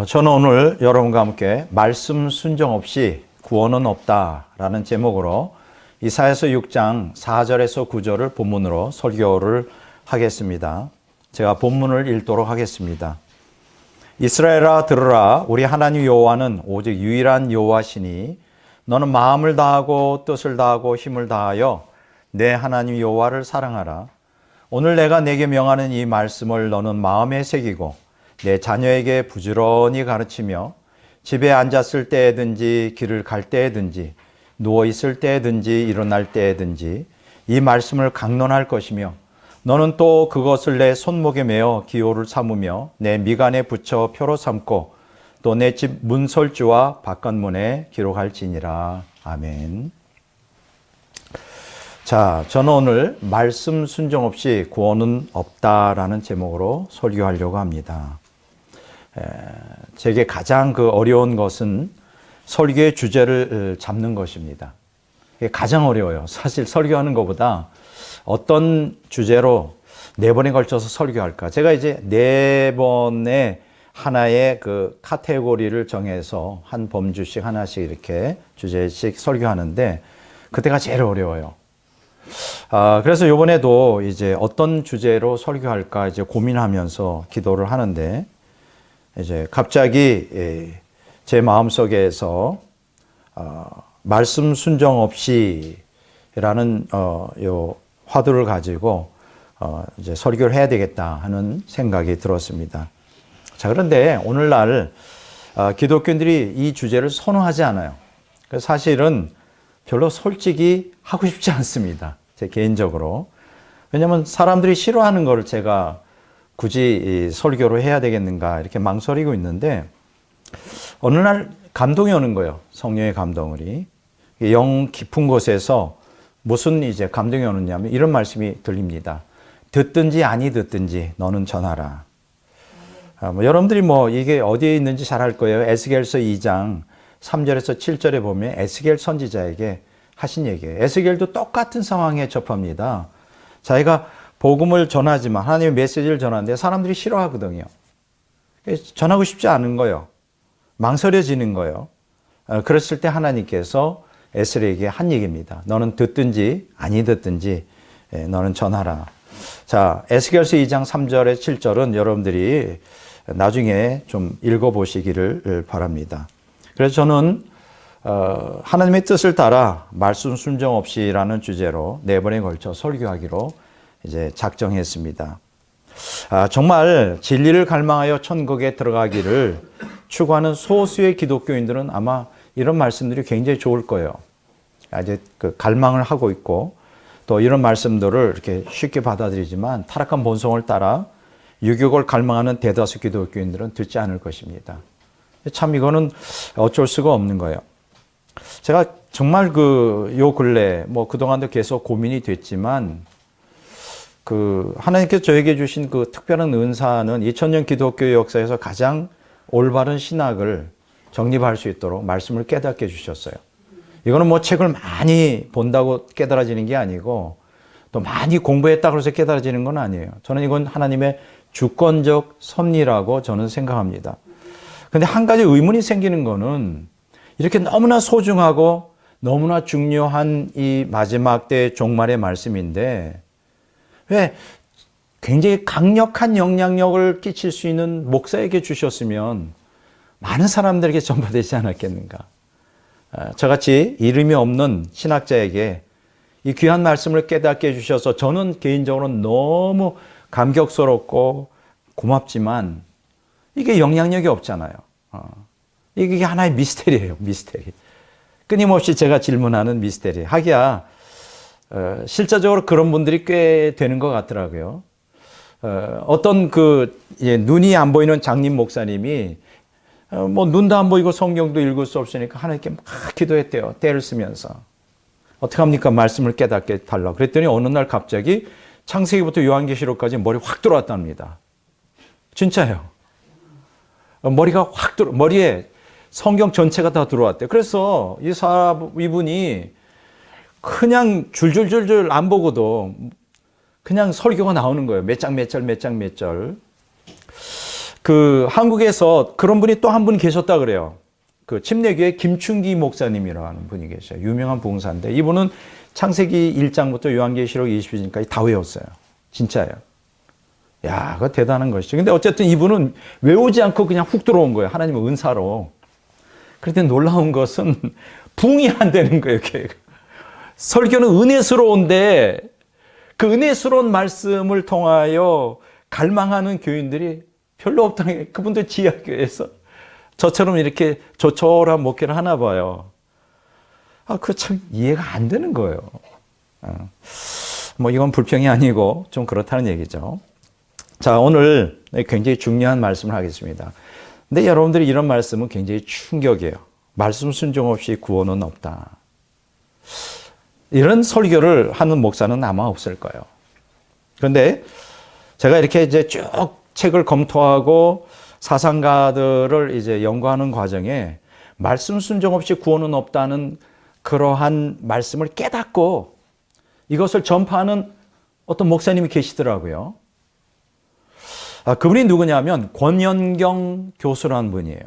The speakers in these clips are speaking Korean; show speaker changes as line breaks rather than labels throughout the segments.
저는 오늘 여러분과 함께 말씀 순종 없이 구원은 없다라는 제목으로 이사야서 6장 4절에서 9절을 본문으로 설교를 하겠습니다. 제가 본문을 읽도록 하겠습니다. 이스라엘아 들으라, 우리 하나님 여호와는 오직 유일한 여호와시니 너는 마음을 다하고 뜻을 다하고 힘을 다하여 내 하나님 여호와를 사랑하라. 오늘 내가 내게 명하는 이 말씀을 너는 마음에 새기고 내 자녀에게 부지런히 가르치며 집에 앉았을 때든지 길을 갈 때든지 누워 있을 때든지 일어날 때든지 이 말씀을 강론할 것이며 너는 또 그것을 내 손목에 메어 기호를 삼으며 내 미간에 붙여 표로 삼고 또 내 집 문설주와 바깥문에 기록할지니라. 아멘. 자, 저는 오늘 말씀 순종 없이 구원은 없다라는 제목으로 설교하려고 합니다. 제게 가장 어려운 것은 설교의 주제를 잡는 것입니다. 이게 가장 어려워요. 사실 설교하는 것보다 어떤 주제로 4번에 걸쳐서 설교할까. 제가 이제 4번의 하나의 카테고리를 정해서 한 범주씩 하나씩 이렇게 주제씩 설교하는데 그때가 제일 어려워요. 그래서 이번에도 이제 어떤 주제로 설교할까 이제 고민하면서 기도를 하는데 이제 갑자기 제 마음속에서 말씀 순종 없이라는 요 화두를 가지고 이제 설교를 해야 되겠다 하는 생각이 들었습니다. 자, 그런데 오늘날 기독교인들이 이 주제를 선호하지 않아요. 그래서 사실은 별로 솔직히 하고 싶지 않습니다. 제 개인적으로. 왜냐하면 사람들이 싫어하는 거를 제가 굳이 설교로 해야 되겠는가 이렇게 망설이고 있는데 어느 날 감동이 오는 거예요. 성령의 감동이. 영 깊은 곳에서 무슨 이제 감동이 오느냐면 이런 말씀이 들립니다. 듣든지 아니 듣든지 너는 전하라. 여러분들이 이게 어디에 있는지 잘 알 거예요. 에스겔서 2장 3절에서 7절에 보면 에스겔 선지자에게 하신 얘기예요. 에스겔도 똑같은 상황에 접합니다. 자기가 복음을 전하지만 하나님의 메시지를 전하는데 사람들이 싫어하거든요. 전하고 싶지 않은 거예요. 망설여지는 거예요. 그랬을 때 하나님께서 에스겔에게 한 얘기입니다. 너는 듣든지 아니 듣든지 너는 전하라. 자, 에스겔서 2장 3절에 7절은 여러분들이 나중에 좀 읽어보시기를 바랍니다. 그래서 저는 하나님의 뜻을 따라 말씀 순종 없이라는 주제로 4번에 걸쳐 설교하기로 이제 작정했습니다. 정말 진리를 갈망하여 천국에 들어가기를 추구하는 소수의 기독교인들은 아마 이런 말씀들이 굉장히 좋을 거예요. 이제 갈망을 하고 있고 또 이런 말씀들을 이렇게 쉽게 받아들이지만 타락한 본성을 따라 유격을 갈망하는 대다수 기독교인들은 듣지 않을 것입니다. 참 이거는 어쩔 수가 없는 거예요. 제가 정말 요 근래 그동안도 계속 고민이 됐지만 하나님께서 저에게 주신 특별한 은사는 2000년 기독교 역사에서 가장 올바른 신학을 정립할 수 있도록 말씀을 깨닫게 해주셨어요. 이거는 책을 많이 본다고 깨달아지는 게 아니고 또 많이 공부했다고 해서 깨달아지는 건 아니에요. 저는 이건 하나님의 주권적 섭리라고 저는 생각합니다. 근데 한 가지 의문이 생기는 거는 이렇게 너무나 소중하고 너무나 중요한 이 마지막 때 종말의 말씀인데 왜 굉장히 강력한 영향력을 끼칠 수 있는 목사에게 주셨으면 많은 사람들에게 전파되지 않았겠는가. 저같이 이름이 없는 신학자에게 이 귀한 말씀을 깨닫게 해주셔서 저는 개인적으로 너무 감격스럽고 고맙지만 이게 영향력이 없잖아요. 이게 하나의 미스테리예요. 미스테리. 끊임없이 제가 질문하는 미스테리. 하기야 실제적으로 그런 분들이 꽤 되는 것 같더라고요. 어떤 눈이 안 보이는 장님 목사님이 눈도 안 보이고 성경도 읽을 수 없으니까 하나님께 막 기도했대요. 때를 쓰면서. 어떻게 합니까? 말씀을 깨닫게 달라고. 그랬더니 어느 날 갑자기 창세기부터 요한계시록까지 머리 확 들어왔답니다. 진짜예요. 머리가 머리에 성경 전체가 다 들어왔대요. 그래서 이분이 그냥 줄줄줄줄 안 보고도 그냥 설교가 나오는 거예요. 몇 장 몇 절 몇 장 몇 절. 그 한국에서 그런 분이 또 한 분 계셨다 그래요. 그 침례교회 김충기 목사님이라는 분이 계셔요. 유명한 부흥사인데 이분은 창세기 1장부터 요한계시록 20장까지 다 외웠어요. 진짜예요. 야, 그거 대단한 것이죠. 근데 어쨌든 이분은 외우지 않고 그냥 훅 들어온 거예요. 하나님의 은사로. 그런데 놀라운 것은 부흥이 안 되는 거예요. 설교는 은혜스러운데 그 은혜스러운 말씀을 통하여 갈망하는 교인들이 별로 없다는 게 그분들 지하교회에서 저처럼 이렇게 조촐한 목회를 하나 봐요. 그거 참 이해가 안 되는 거예요. 뭐 이건 불평이 아니고 좀 그렇다는 얘기죠. 자, 오늘 굉장히 중요한 말씀을 하겠습니다. 근데 여러분들이 이런 말씀은 굉장히 충격이에요. 말씀 순종 없이 구원은 없다. 이런 설교를 하는 목사는 아마 없을 거예요. 그런데 제가 이렇게 이제 쭉 책을 검토하고 사상가들을 이제 연구하는 과정에 말씀 순종 없이 구원은 없다는 그러한 말씀을 깨닫고 이것을 전파하는 어떤 목사님이 계시더라고요. 그분이 누구냐면 권연경 교수라는 분이에요.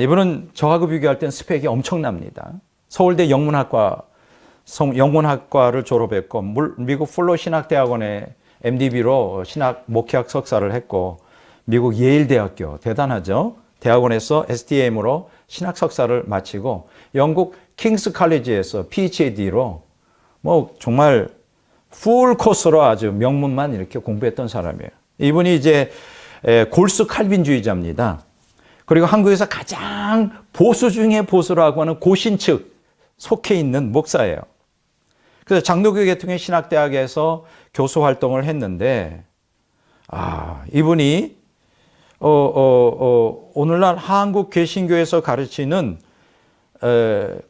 이분은 저하고 비교할 땐 스펙이 엄청납니다. 서울대 영문학과를 졸업했고 미국 플로 신학대학원에 MDB로 신학 목회학 석사를 했고 미국 예일대학교 대단하죠. 대학원에서 STM으로 신학 석사를 마치고 영국 킹스 칼리지에서 PhD로 뭐 정말 풀 코스로 아주 명문만 이렇게 공부했던 사람이에요. 이분이 이제 골수 칼빈주의자입니다. 그리고 한국에서 가장 보수 중에 보수라고 하는 고신 측 속해 있는 목사예요. 그래서 장로교 계통의 신학대학에서 교수 활동을 했는데, 이분이 오늘날 한국 개신교에서 가르치는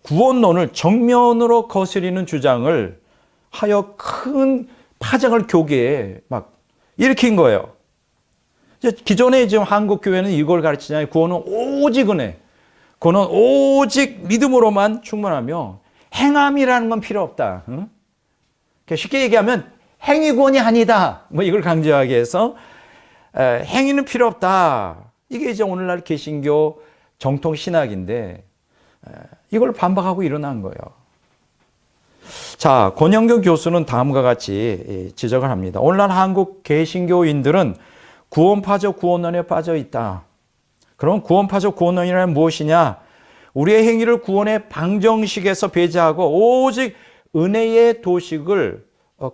구원론을 정면으로 거스리는 주장을 하여 큰 파장을 교계에 막 일으킨 거예요. 기존에 지금 한국 교회는 이걸 가르치잖아요. 구원은 오직 은혜. 구원은 오직 믿음으로만 충분하며 행함이라는 건 필요 없다. 응? 쉽게 얘기하면 행위 구원이 아니다. 뭐 이걸 강조하기 위해서 행위는 필요 없다. 이게 이제 오늘날 개신교 정통 신학인데 이걸 반박하고 일어난 거예요. 자, 권영경 교수는 다음과 같이 지적을 합니다. 오늘날 한국 개신교인들은 구원파적 구원론에 빠져 있다. 그럼 구원파적 구원론이란 무엇이냐? 우리의 행위를 구원의 방정식에서 배제하고 오직 은혜의 도식을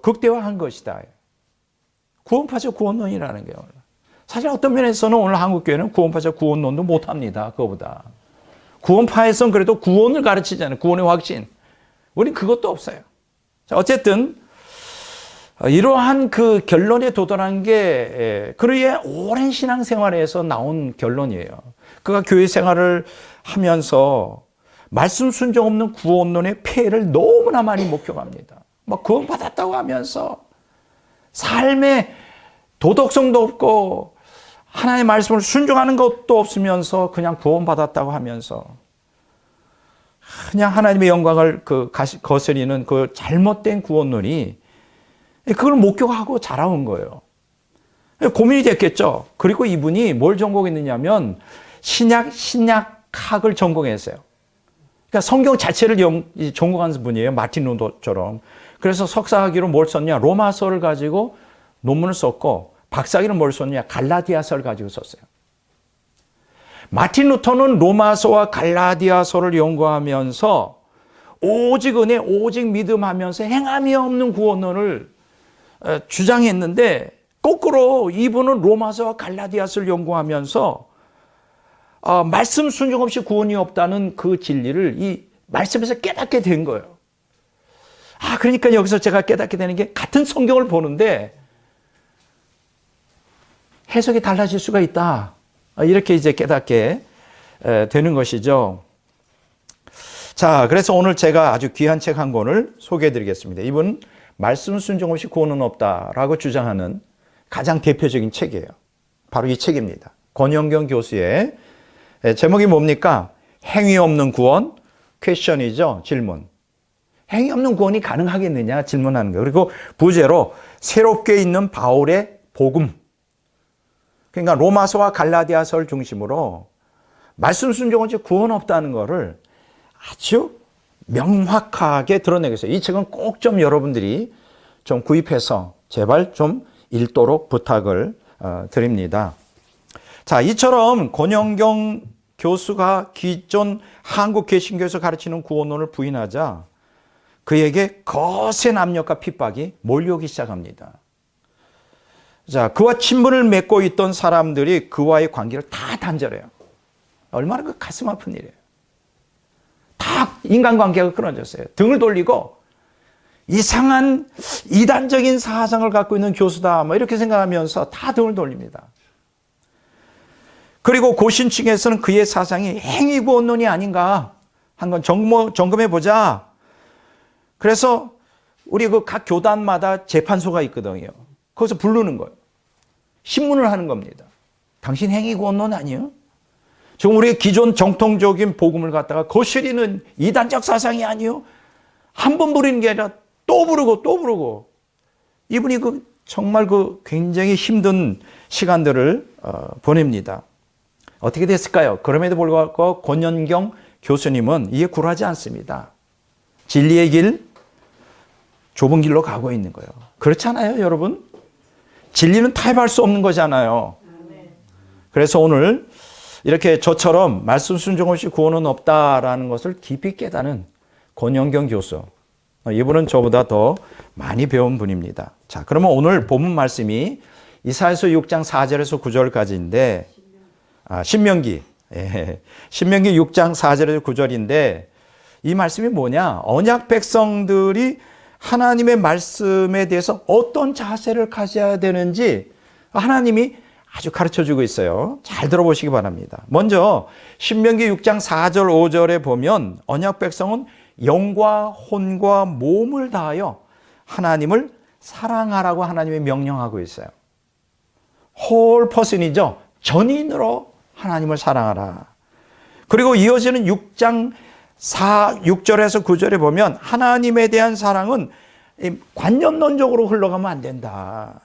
극대화한 것이다. 구원파적 구원론이라는 게요. 사실 어떤 면에서는 오늘 한국교회는 구원파적 구원론도 못합니다. 그거보다. 구원파에서는 그래도 구원을 가르치잖아요. 구원의 확신. 우린 그것도 없어요. 자, 어쨌든 이러한 그 결론에 도달한 게 그의 오랜 신앙생활에서 나온 결론이에요. 그가 교회 생활을 하면서 말씀 순종 없는 구원론의 폐해를 너무나 많이 목격합니다. 막 구원받았다고 하면서 삶에 도덕성도 없고 하나님의 말씀을 순종하는 것도 없으면서 그냥 구원받았다고 하면서 그냥 하나님의 영광을 거스리는 그 잘못된 구원론이 그걸 목격하고 자라온 거예요. 고민이 됐겠죠. 그리고 이분이 뭘 전공했느냐면 신약학을 전공했어요. 그러니까 성경 자체를 전공한 분이에요. 마틴 루터처럼. 그래서 석사학위로 뭘 썼냐? 로마서를 가지고 논문을 썼고 박사학위로 뭘 썼냐? 갈라디아서를 가지고 썼어요. 마틴 루터는 로마서와 갈라디아서를 연구하면서 오직 은혜, 오직 믿음하면서 행함이 없는 구원론을 주장했는데 거꾸로 이분은 로마서와 갈라디아서를 연구하면서 말씀 순종 없이 구원이 없다는 그 진리를 이 말씀에서 깨닫게 된 거예요. 그러니까 여기서 제가 깨닫게 되는 게 같은 성경을 보는데 해석이 달라질 수가 있다. 이렇게 이제 깨닫게 되는 것이죠. 자, 그래서 오늘 제가 아주 귀한 책 한 권을 소개해 드리겠습니다. 이분 말씀 순종 없이 구원은 없다라고 주장하는 가장 대표적인 책이에요. 바로 이 책입니다. 권영경 교수의 제목이 뭡니까? 행위 없는 구원, 퀘션이죠. 질문. 행위 없는 구원이 가능하겠느냐 질문하는 거예요. 그리고 부제로 새롭게 있는 바울의 복음. 그러니까 로마서와 갈라디아서를 중심으로 말씀 순종은 구원 없다는 것을 아주 명확하게 드러내고 있어요. 이 책은 꼭 좀 여러분들이 좀 구입해서 제발 좀 읽도록 부탁을 드립니다. 자, 이처럼 권영경 교수가 기존 한국 개신교에서 가르치는 구원론을 부인하자 그에게 거센 압력과 핍박이 몰려오기 시작합니다. 자, 그와 친분을 맺고 있던 사람들이 그와의 관계를 다 단절해요. 얼마나 그 가슴 아픈 일이에요. 다 인간관계가 끊어졌어요. 등을 돌리고 이상한 이단적인 사상을 갖고 있는 교수다 뭐 이렇게 생각하면서 다 등을 돌립니다. 그리고 고신층에서는 그의 사상이 행위구원론이 아닌가 한 건 점검해 보자. 그래서 우리 그 각 교단마다 재판소가 있거든요. 거기서 부르는 거예요. 신문을 하는 겁니다. 당신 행위구원론 아니에요? 지금 우리의 기존 정통적인 복음을 갖다가 거스리는 이단적 사상이 아니에요? 한 번 부르는 게 아니라 또 부르고 또 부르고. 이분이 정말 굉장히 힘든 시간들을 보냅니다. 어떻게 됐을까요? 그럼에도 불구하고 권연경 교수님은 이에 굴하지 않습니다. 진리의 길, 좁은 길로 가고 있는 거예요. 그렇잖아요, 여러분? 진리는 타협할 수 없는 거잖아요. 그래서 오늘 이렇게 저처럼 말씀 순종 없이 구원은 없다라는 것을 깊이 깨닫는 권영경 교수. 이분은 저보다 더 많이 배운 분입니다. 자, 그러면 오늘 본문 말씀이 이사야서 6장 4절에서 9절까지인데, 신명기. 예, 신명기 6장 4절에서 9절인데, 이 말씀이 뭐냐? 언약 백성들이 하나님의 말씀에 대해서 어떤 자세를 가져야 되는지 하나님이 아주 가르쳐주고 있어요. 잘 들어보시기 바랍니다. 먼저 신명기 6장 4절 5절에 보면 언약 백성은 영과 혼과 몸을 다하여 하나님을 사랑하라고 하나님이 명령하고 있어요. 홀 퍼슨이죠. 전인으로 하나님을 사랑하라. 그리고 이어지는 6장 6절에서 9절에 보면 하나님에 대한 사랑은 관념론적으로 흘러가면 안 된다.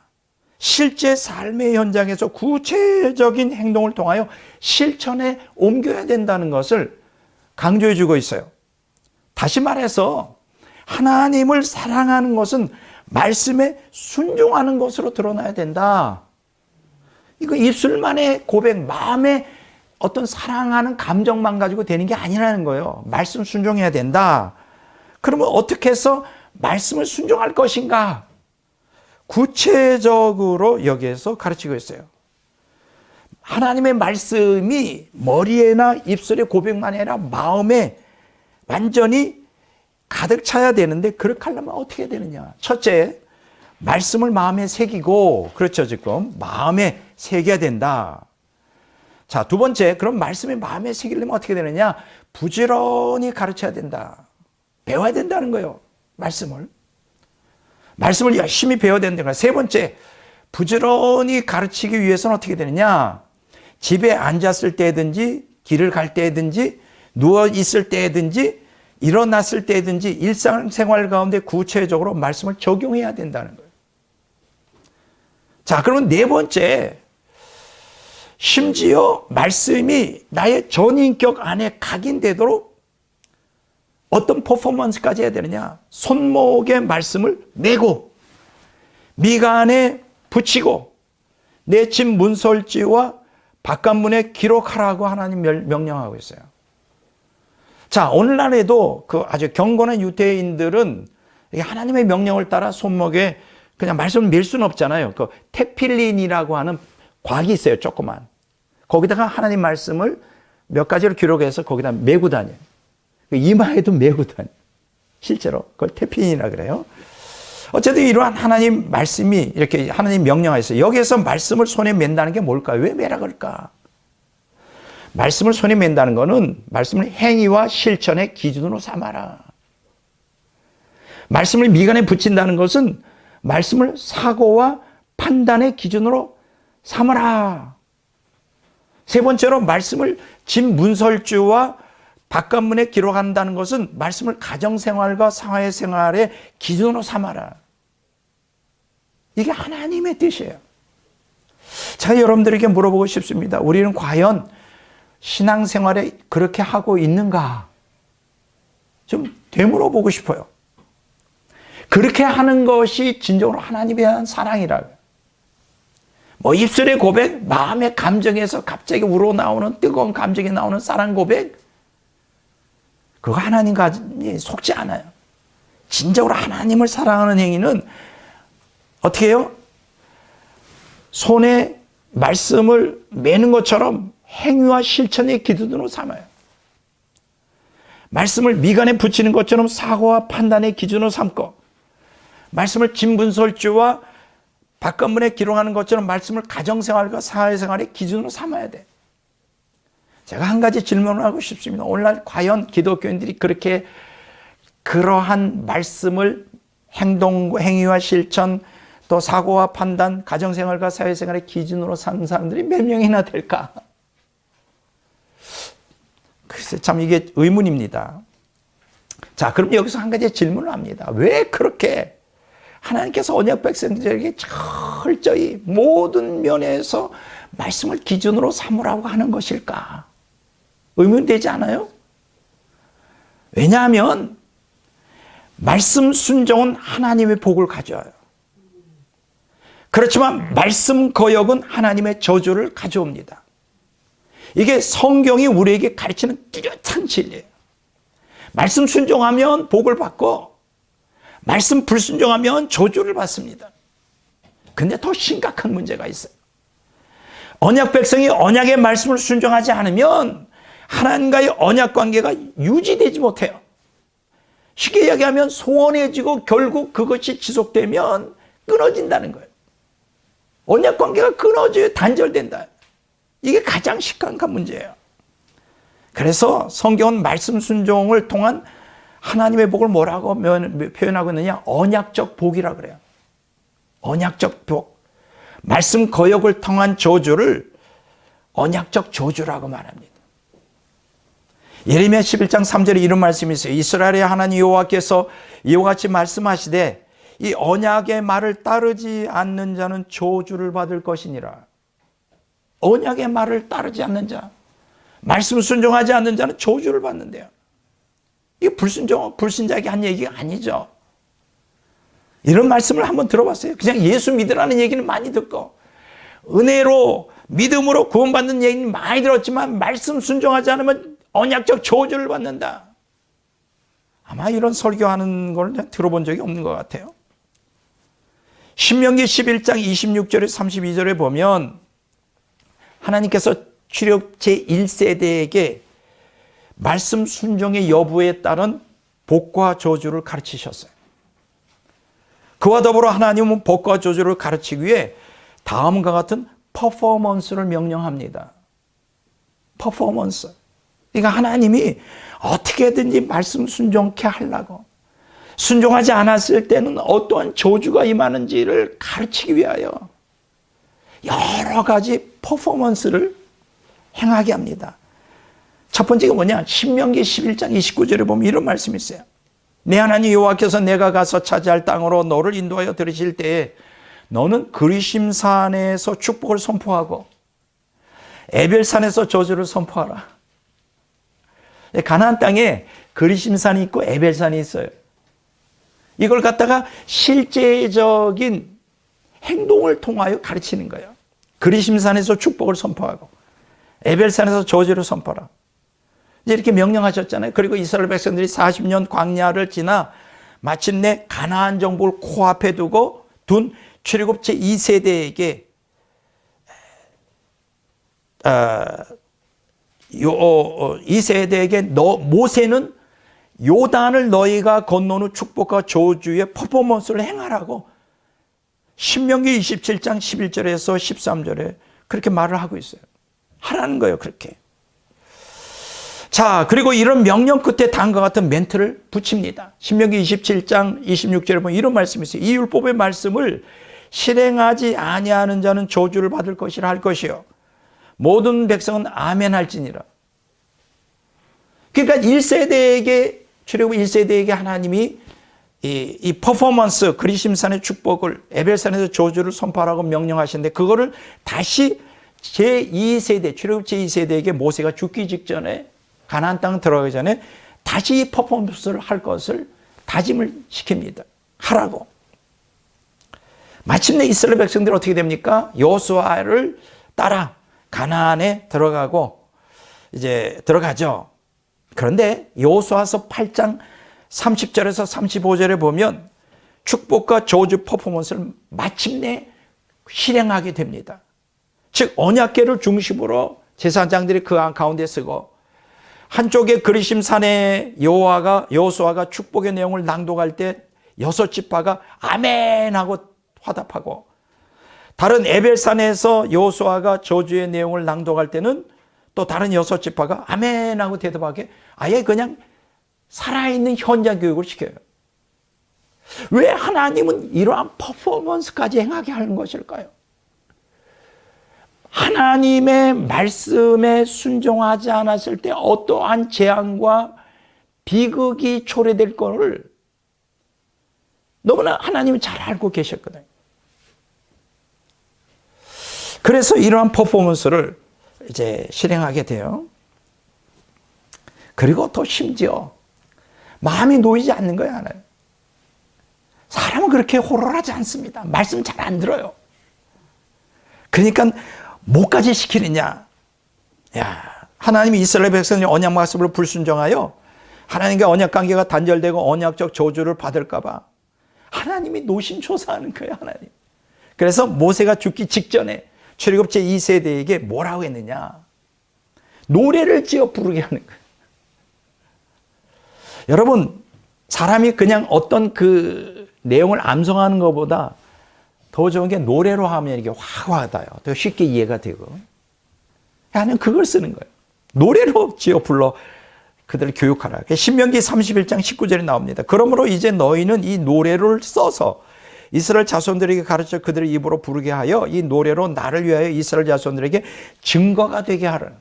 실제 삶의 현장에서 구체적인 행동을 통하여 실천에 옮겨야 된다는 것을 강조해 주고 있어요. 다시 말해서 하나님을 사랑하는 것은 말씀에 순종하는 것으로 드러나야 된다. 이거 입술만의 고백, 마음에 어떤 사랑하는 감정만 가지고 되는 게 아니라는 거예요. 말씀 순종해야 된다. 그러면 어떻게 해서 말씀을 순종할 것인가? 구체적으로 여기에서 가르치고 있어요. 하나님의 말씀이 머리에나 입술의 고백만 아니라 마음에 완전히 가득 차야 되는데 그렇게 하려면 어떻게 해야 되느냐? 첫째, 말씀을 마음에 새기고, 그렇죠, 지금 마음에 새겨야 된다. 자, 두 번째, 그럼 말씀이 마음에 새기려면 어떻게 되느냐? 부지런히 가르쳐야 된다. 배워야 된다는 거예요. 말씀을 열심히 배워야 된다는 거예요. 세 번째, 부지런히 가르치기 위해서는 어떻게 되느냐? 집에 앉았을 때든지, 길을 갈 때든지, 누워 있을 때든지, 일어났을 때든지 일상생활 가운데 구체적으로 말씀을 적용해야 된다는 거예요. 자, 그러면 네 번째, 심지어 말씀이 나의 전인격 안에 각인되도록 어떤 퍼포먼스까지 해야 되느냐? 손목에 말씀을 메고 미간에 붙이고 내 집 문설지와 바깥문에 기록하라고 하나님 명령하고 있어요. 자, 오늘날에도 그 아주 경건한 유대인들은 하나님의 명령을 따라 손목에 그냥 말씀을 밀 수는 없잖아요. 그 테필린이라고 하는 곽이 있어요, 조그만. 거기다가 하나님 말씀을 몇 가지를 기록해서 거기다 메고 다녀요. 이마에도 메고 다녀요. 실제로. 그걸 테필린이라 그래요. 어쨌든 이러한 하나님 말씀이 이렇게 하나님 명령하셨어요. 여기에서 말씀을 손에 맨다는 게 뭘까요? 왜 매라 그럴까? 말씀을 손에 맨다는 거는 말씀을 행위와 실천의 기준으로 삼아라. 말씀을 미간에 붙인다는 것은 말씀을 사고와 판단의 기준으로 삼아라. 세 번째로 말씀을 집 문설주와 바깥문에 기록한다는 것은 말씀을 가정생활과 사회생활의 기준으로 삼아라. 이게 하나님의 뜻이에요. 제가 여러분들에게 물어보고 싶습니다. 우리는 과연 신앙생활에 그렇게 하고 있는가? 좀 되물어보고 싶어요. 그렇게 하는 것이 진정으로 하나님에 대한 사랑이라고요. 뭐 입술의 고백, 마음의 감정에서 갑자기 우러나오는 뜨거운 감정이 나오는 사랑 고백, 그거 하나님과 속지 않아요. 진정으로 하나님을 사랑하는 행위는 어떻게 해요? 손에 말씀을 매는 것처럼 행위와 실천의 기준으로 삼아요. 말씀을 미간에 붙이는 것처럼 사고와 판단의 기준으로 삼고, 말씀을 진분설주와 바깥문에 기록하는 것처럼 말씀을 가정생활과 사회생활의 기준으로 삼아야 돼. 제가 한 가지 질문을 하고 싶습니다. 오늘날 과연 기독교인들이 그렇게 그러한 말씀을 행위와 실천, 또 사고와 판단, 가정생활과 사회생활의 기준으로 삼는 사람들이 몇 명이나 될까? 글쎄, 참 이게 의문입니다. 자, 그럼 여기서 한 가지 질문을 합니다. 왜 그렇게 하나님께서 언약 백성들에게 철저히 모든 면에서 말씀을 기준으로 삼으라고 하는 것일까? 의문되지 않아요? 왜냐하면 말씀 순종은 하나님의 복을 가져와요. 그렇지만 말씀 거역은 하나님의 저주를 가져옵니다. 이게 성경이 우리에게 가르치는 뚜렷한 진리예요. 말씀 순종하면 복을 받고 말씀 불순종하면 저주를 받습니다. 근데 더 심각한 문제가 있어요. 언약 백성이 언약의 말씀을 순종하지 않으면 하나님과의 언약 관계가 유지되지 못해요. 쉽게 이야기하면 소원해지고 결국 그것이 지속되면 끊어진다는 거예요. 언약 관계가 끊어져요. 단절된다. 이게 가장 심각한 문제예요. 그래서 성경은 말씀 순종을 통한 하나님의 복을 뭐라고 표현하고 있느냐? 언약적 복이라고 그래요. 언약적 복. 말씀 거역을 통한 저주를 언약적 저주라고 말합니다. 예레미야 11장 3절에 이런 말씀이 있어요. 이스라엘의 하나님 여호와께서 이와 같이 말씀하시되 이 언약의 말을 따르지 않는 자는 저주를 받을 것이니라. 언약의 말을 따르지 않는 자, 말씀 순종하지 않는 자는 저주를 받는데요. 이게 불신자에게 한 얘기가 아니죠. 이런 말씀을 한번 들어봤어요. 그냥 예수 믿으라는 얘기는 많이 듣고 은혜로 믿음으로 구원받는 얘기는 많이 들었지만 말씀 순종하지 않으면 언약적 저주를 받는다. 아마 이런 설교하는 걸 들어본 적이 없는 것 같아요. 신명기 11장 26절에 32절에 보면 하나님께서 출애굽 제1세대에게 말씀 순종의 여부에 따른 복과 저주를 가르치셨어요. 그와 더불어 하나님은 복과 저주를 가르치기 위해 다음과 같은 퍼포먼스를 명령합니다. 퍼포먼스. 그러니까 하나님이 어떻게든지 말씀 순종케 하려고, 순종하지 않았을 때는 어떠한 저주가 임하는지를 가르치기 위하여 여러 가지 퍼포먼스를 행하게 합니다. 첫 번째가 뭐냐? 신명기 11장 29절에 보면 이런 말씀이 있어요. 내 하나님 여호와께서 내가 가서 차지할 땅으로 너를 인도하여 들으실 때에 너는 그리심산에서 축복을 선포하고 에벨산에서 저주를 선포하라. 가나안 땅에 그리심산이 있고 에벨산이 있어요. 이걸 갖다가 실제적인 행동을 통하여 가르치는 거예요. 그리심산에서 축복을 선포하고 에벨산에서 저주를 선포하라. 이제 이렇게 명령하셨잖아요. 그리고 이스라엘 백성들이 40년 광야를 지나 마침내 가나안 정복을 코앞에 두고 둔 출애굽 제2세대에게 이 세대에게 모세는 요단을 너희가 건너는 후 축복과 저주의 퍼포먼스를 행하라고 신명기 27장 11절에서 13절에 그렇게 말을 하고 있어요. 하라는 거예요. 그렇게. 자, 그리고 이런 명령 끝에 다음과 같은 멘트를 붙입니다. 신명기 27장 26절에 보면 이런 말씀이 있어요. 이 율법의 말씀을 실행하지 아니하는 자는 저주를 받을 것이라 할 것이요 모든 백성은 아멘 할지니라. 그러니까 1세대에게 출애굽 1세대에게 하나님이 이 퍼포먼스, 그리심산의 축복을 에벨산에서 저주를 선포하라고 명령하시는데 그거를 다시 제2세대, 출애굽 제2세대에게 모세가 죽기 직전에 가나안 땅 들어가기 전에 다시 이 퍼포먼스를 할 것을 다짐을 시킵니다. 하라고. 마침내 이스라엘 백성들이 어떻게 됩니까? 여호수아를 따라 가나안에 들어가고 이제 들어가죠. 그런데 여호수아서 8장 30절에서 35절에 보면 축복과 저주 퍼포먼스를 마침내 실행하게 됩니다. 즉 언약궤를 중심으로 제사장들이 그 가운데 쓰고 한쪽에 그리심산에 여호수아가 축복의 내용을 낭독할 때 6지파가 아멘 하고 화답하고 다른 에벨산에서 여호수아가 저주의 내용을 낭독할 때는 또 다른 6지파가 아멘 하고 대답하게 아예 그냥 살아있는 현장 교육을 시켜요. 왜 하나님은 이러한 퍼포먼스까지 행하게 하는 것일까요? 하나님의 말씀에 순종하지 않았을 때 어떠한 재앙과 비극이 초래될 것을 너무나 하나님은 잘 알고 계셨거든요. 그래서 이러한 퍼포먼스를 이제 실행하게 돼요. 그리고 또 심지어 마음이 놓이지 않는 거예요, 하나님. 사람은 그렇게 호롤하지 않습니다. 말씀 잘 안 들어요. 그러니까 뭐까지 시키느냐? 야, 하나님이 이스라엘 백성의 언약 말씀을 불순종하여 하나님과 언약 관계가 단절되고 언약적 저주를 받을까 봐 하나님이 노심초사하는 거예요, 하나님. 그래서 모세가 죽기 직전에 출애굽 제2세대에게 뭐라고 했느냐? 노래를 지어 부르게 하는 거예요. 여러분, 사람이 그냥 어떤 그 내용을 암송하는 것보다 더 좋은 게 노래로 하면 이게 확 와닿아요. 더 쉽게 이해가 되고. 하나님 그걸 쓰는 거예요. 노래로 지어 불러 그들을 교육하라. 신명기 31장 19절에 나옵니다. 그러므로 이제 너희는 이 노래를 써서 이스라엘 자손들에게 가르쳐 그들의 입으로 부르게 하여 이 노래로 나를 위하여 이스라엘 자손들에게 증거가 되게 하라.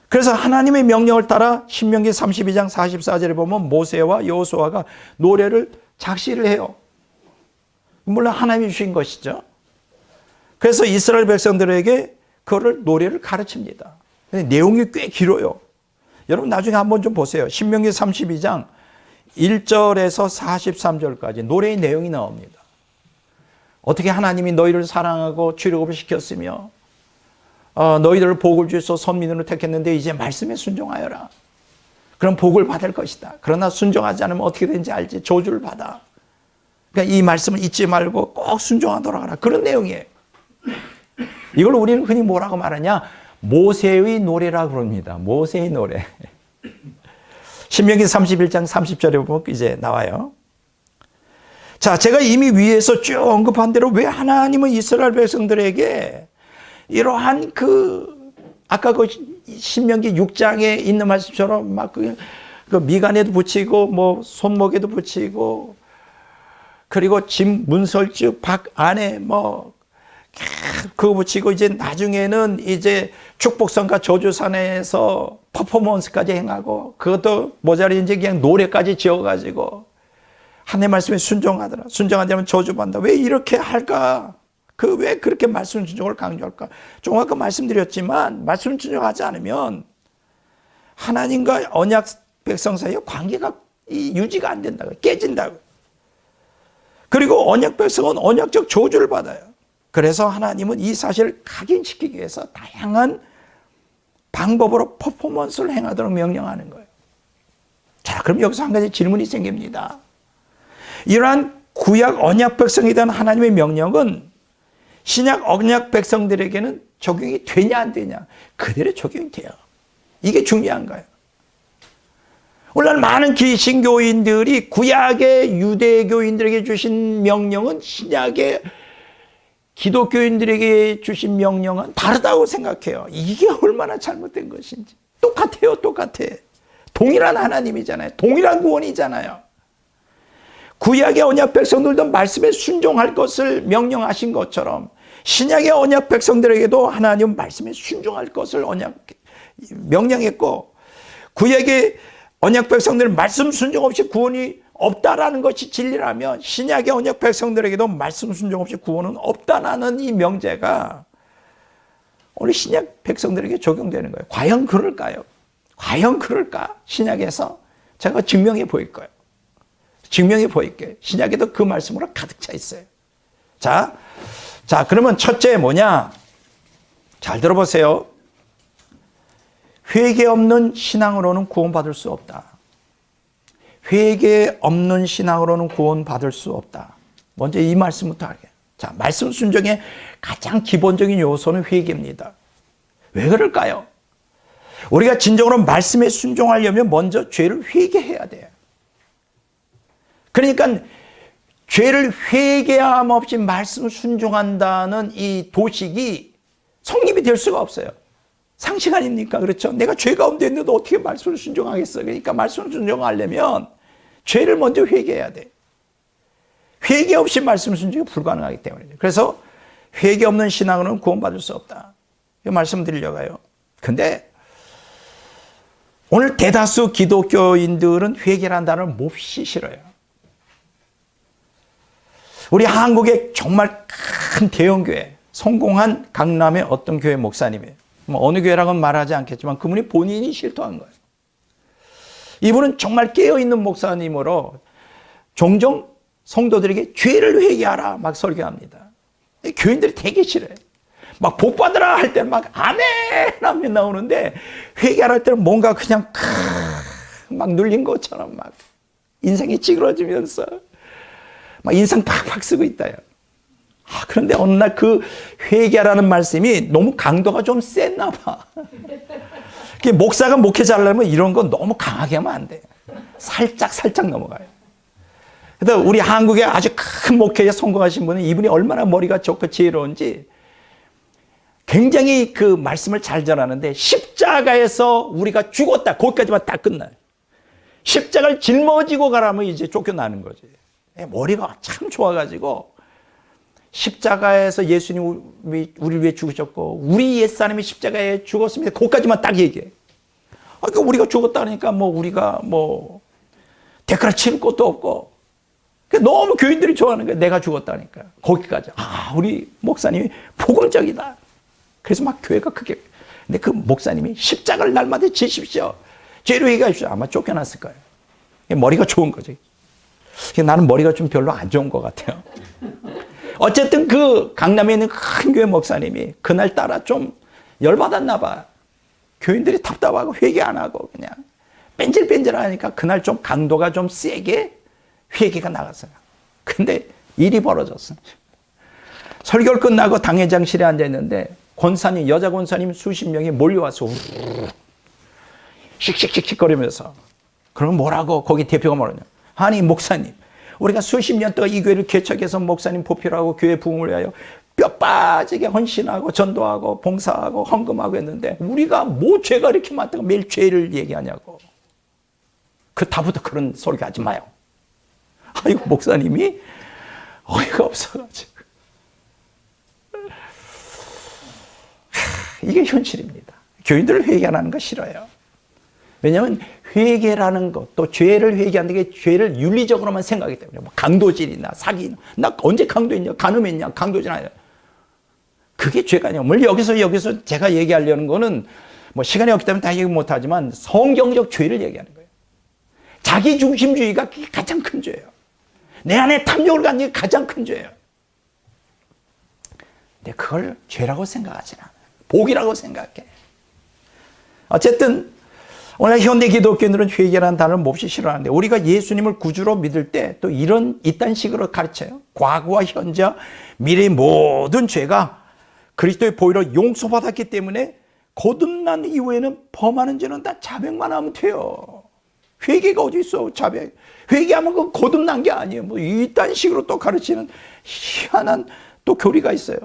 그래서 하나님의 명령을 따라 신명기 32장 44절에 보면 모세와 여호수아가 노래를 작시를 해요. 물론 하나님이 주신 것이죠. 그래서 이스라엘 백성들에게 그거를 노래를 가르칩니다. 내용이 꽤 길어요. 여러분 나중에 한번 좀 보세요. 신명기 32장 1절에서 43절까지 노래의 내용이 나옵니다. 어떻게 하나님이 너희를 사랑하고 출애굽을 시켰으며 너희들을 복을 주셔서 선민으로 택했는데 이제 말씀에 순종하여라. 그럼 복을 받을 것이다. 그러나 순종하지 않으면 어떻게 되는지 알지? 저주를 받아. 그러니까 이 말씀을 잊지 말고 꼭 순종하도록 하라. 그런 내용이에요. 이걸 우리는 흔히 뭐라고 말하냐? 모세의 노래라고 그럽니다. 모세의 노래. 신명기 31장 30절에 보면 이제 나와요. 자, 제가 이미 위에서 쭉 언급한 대로 왜 하나님은 이스라엘 백성들에게 이러한 아까 그 신명기 6장에 있는 말씀처럼 막 그 미간에도 붙이고 뭐 손목에도 붙이고 그리고 집 문설주 박 안에 뭐 그거 붙이고 이제 나중에는 이제 축복선과 저주산에서 퍼포먼스까지 행하고 그것도 모자라인지 그냥 노래까지 지어가지고 하나님의 말씀에 순종하더라. 순종하지 않으면 저주받는다. 왜 이렇게 할까? 왜 그렇게 말씀 순종을 강조할까? 좀 아까 말씀드렸지만 말씀 순종하지 않으면 하나님과 언약 백성 사이의 관계가 유지가 안 된다고, 깨진다고. 그리고 언약 백성은 언약적 저주를 받아요. 그래서 하나님은 이 사실을 각인시키기 위해서 다양한 방법으로 퍼포먼스를 행하도록 명령하는 거예요. 자, 그럼 여기서 한 가지 질문이 생깁니다. 이러한 구약 언약 백성에 대한 하나님의 명령은 신약 언약 백성들에게는 적용이 되냐 안 되냐? 그대로 적용이 돼요. 이게 중요한 거예요. 오늘날 많은 개신교인들이 구약의 유대교인들에게 주신 명령은 신약의 기독교인들에게 주신 명령은 다르다고 생각해요. 이게 얼마나 잘못된 것인지. 똑같아요, 똑같아. 동일한 하나님이잖아요. 동일한 구원이잖아요. 구약의 언약 백성들도 말씀에 순종할 것을 명령하신 것처럼 신약의 언약 백성들에게도 하나님 말씀에 순종할 것을 명령했고 구약의 언약 백성들은 말씀 순종 없이 구원이 없다라는 것이 진리라면 신약의 언약 백성들에게도 말씀 순종 없이 구원은 없다라는 이 명제가 오늘 신약 백성들에게 적용되는 거예요. 과연 그럴까요? 과연 그럴까? 신약에서 제가 증명해 보일 거예요. 증명해 보일게요. 신약에도 그 말씀으로 가득 차 있어요. 자, 그러면 첫째 뭐냐? 잘 들어보세요. 회개 없는 신앙으로는 구원받을 수 없다. 회개 없는 신앙으로는 구원받을 수 없다. 먼저 이 말씀부터 알게요. 자, 말씀 순종의 가장 기본적인 요소는 회개입니다. 왜 그럴까요? 우리가 진정으로 말씀에 순종하려면 먼저 죄를 회개해야 돼요. 그러니까 죄를 회개함 없이 말씀을 순종한다는 이 도식이 성립이 될 수가 없어요. 상식 아닙니까? 그렇죠? 내가 죄 가운데 있는데 어떻게 말씀을 순종하겠어? 그러니까 말씀을 순종하려면 죄를 먼저 회개해야 돼. 회개 없이 말씀 순종이 불가능하기 때문이죠. 그래서 회개 없는 신앙으로는 구원받을 수 없다. 이 말씀 드리려고 해요. 근데 오늘 대다수 기독교인들은 회개라는 단어를 몹시 싫어요. 우리 한국의 정말 큰 대형교회, 성공한 강남의 어떤 교회 목사님이에요. 어느 교회라고는 말하지 않겠지만 그분이 본인이 실토한 거예요. 이분은 정말 깨어있는 목사님으로 종종 성도들에게 죄를 회개하라 막 설교합니다. 교인들이 되게 싫어요. 막 복받으라 할 때는 막 아멘 하면 나오는데 회개하라 할 때는 뭔가 그냥 막 눌린 것처럼 막 인생이 찌그러지면서 막 인상 팍팍 쓰고 있다요. 그런데 어느 날 그 회개하라는 말씀이 너무 강도가 좀 셌나 봐. 목사가 목회 잘하려면 이런 건 너무 강하게 하면 안 돼. 살짝 넘어가요. 그래서 우리 한국에 아주 큰 목회에 성공하신 분은 이분이 얼마나 머리가 좋고 지혜로운지 굉장히 그 말씀을 잘 전하는데 십자가에서 우리가 죽었다. 거기까지만 딱 끝나요. 십자가를 짊어지고 가라면 이제 쫓겨나는 거지. 머리가 참 좋아가지고 십자가에서 예수님이 우리를 위해 죽으셨고 우리 옛사람이 십자가에 죽었습니다. 거기까지만 딱 얘기해. 그러니까 우리가 죽었다니까 우리가 대가를 치를 것도 없고 너무 교인들이 좋아하는 거야. 내가 죽었다니까. 거기까지. 우리 목사님이 복음적이다. 그래서 막 교회가 크게. 근데 그 목사님이 십자가를 날마다 지십시오. 죄로 회개하십시오. 아마 쫓겨났을 거예요. 머리가 좋은 거지. 나는 머리가 좀 별로 안 좋은 것 같아요. 어쨌든 그 강남에 있는 큰 교회 목사님이 그날따라 좀 열받았나 봐. 교인들이 답답하고 회개 안 하고 그냥 뺀질뺀질하니까 그날 좀 강도가 좀 세게 회개가 나갔어요. 근데 일이 벌어졌어요. 설교를 끝나고 당회장실에 앉아있는데 권사님, 여자 권사님 수십 명이 몰려와서 씩씩씩씩거리면서 그럼 뭐라고 거기 대표가 뭐라냐. 아니 목사님, 우리가 수십 년 동안 이 교회를 개척해서 목사님 보필하고 교회 부흥을 위하여 뼈 빠지게 헌신하고 전도하고 봉사하고 헌금하고 했는데 우리가 뭐 죄가 이렇게 많다고 매일 죄를 얘기하냐고. 다부터 그런 소리 하지 마요. 아이고 목사님이 어이가 없어가지고. 이게 현실입니다. 교인들을 회개 안 하는 거 싫어요. 왜냐하면 회개라는 것, 또 죄를 회개하는 게 죄를 윤리적으로만 생각하기 때문에 강도질이나 사기나 나 언제 강도했냐, 간음했냐, 강도질 아니야. 그게 죄가 아니야. 뭘 여기서 제가 얘기하려는 거는 시간이 없기 때문에 다 얘기 못하지만 성경적 죄를 얘기하는 거예요. 자기중심주의가 그게 가장 큰 죄예요. 내 안에 탐욕을 갖는 게 가장 큰 죄예요. 근데 그걸 죄라고 생각하지 않아요. 복이라고 생각해. 어쨌든 오늘 현대 기독교인들은 회개라는 단어를 몹시 싫어하는데 우리가 예수님을 구주로 믿을 때 또 이딴 식으로 가르쳐요. 과거와 현재, 미래의 모든 죄가 그리스도의 보혈로 용서받았기 때문에 거듭난 이후에는 범하는 죄는 다 자백만 하면 돼요. 회개가 어디 있어, 자백. 회개하면 그 거듭난 게 아니에요. 이딴 식으로 또 가르치는 희한한 또 교리가 있어요.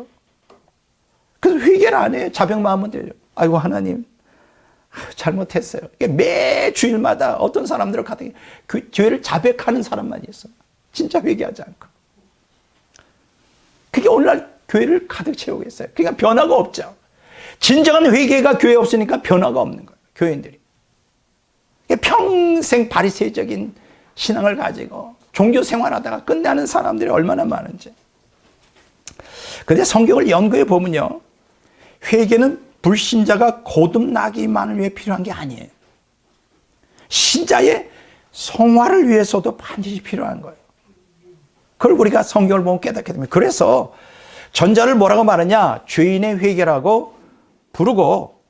그래서 회개를 안 해요. 자백만 하면 되죠. 아이고 하나님 잘못했어요. 매 주일마다 어떤 사람들을 가득 그 죄를 자백하는 사람만 있어. 진짜 회개하지 않고. 그게 오늘날 교회를 가득 채우고 있어요. 그러니까 변화가 없죠. 진정한 회개가 교회에 없으니까 변화가 없는 거예요. 교인들이. 평생 바리새적인
신앙을 가지고 종교 생활하다가 끝나는 사람들이 얼마나 많은지. 그런데 성경을 연구해 보면요, 회개는 불신자가 거듭나기만을 위해 필요한 게 아니에요. 신자의 성화를 위해서도 반드시 필요한 거예요. 그걸 우리가 성경을 보면 깨닫게 됩니다. 그래서 전자를 뭐라고 말하냐? 죄인의 회개라고 부르고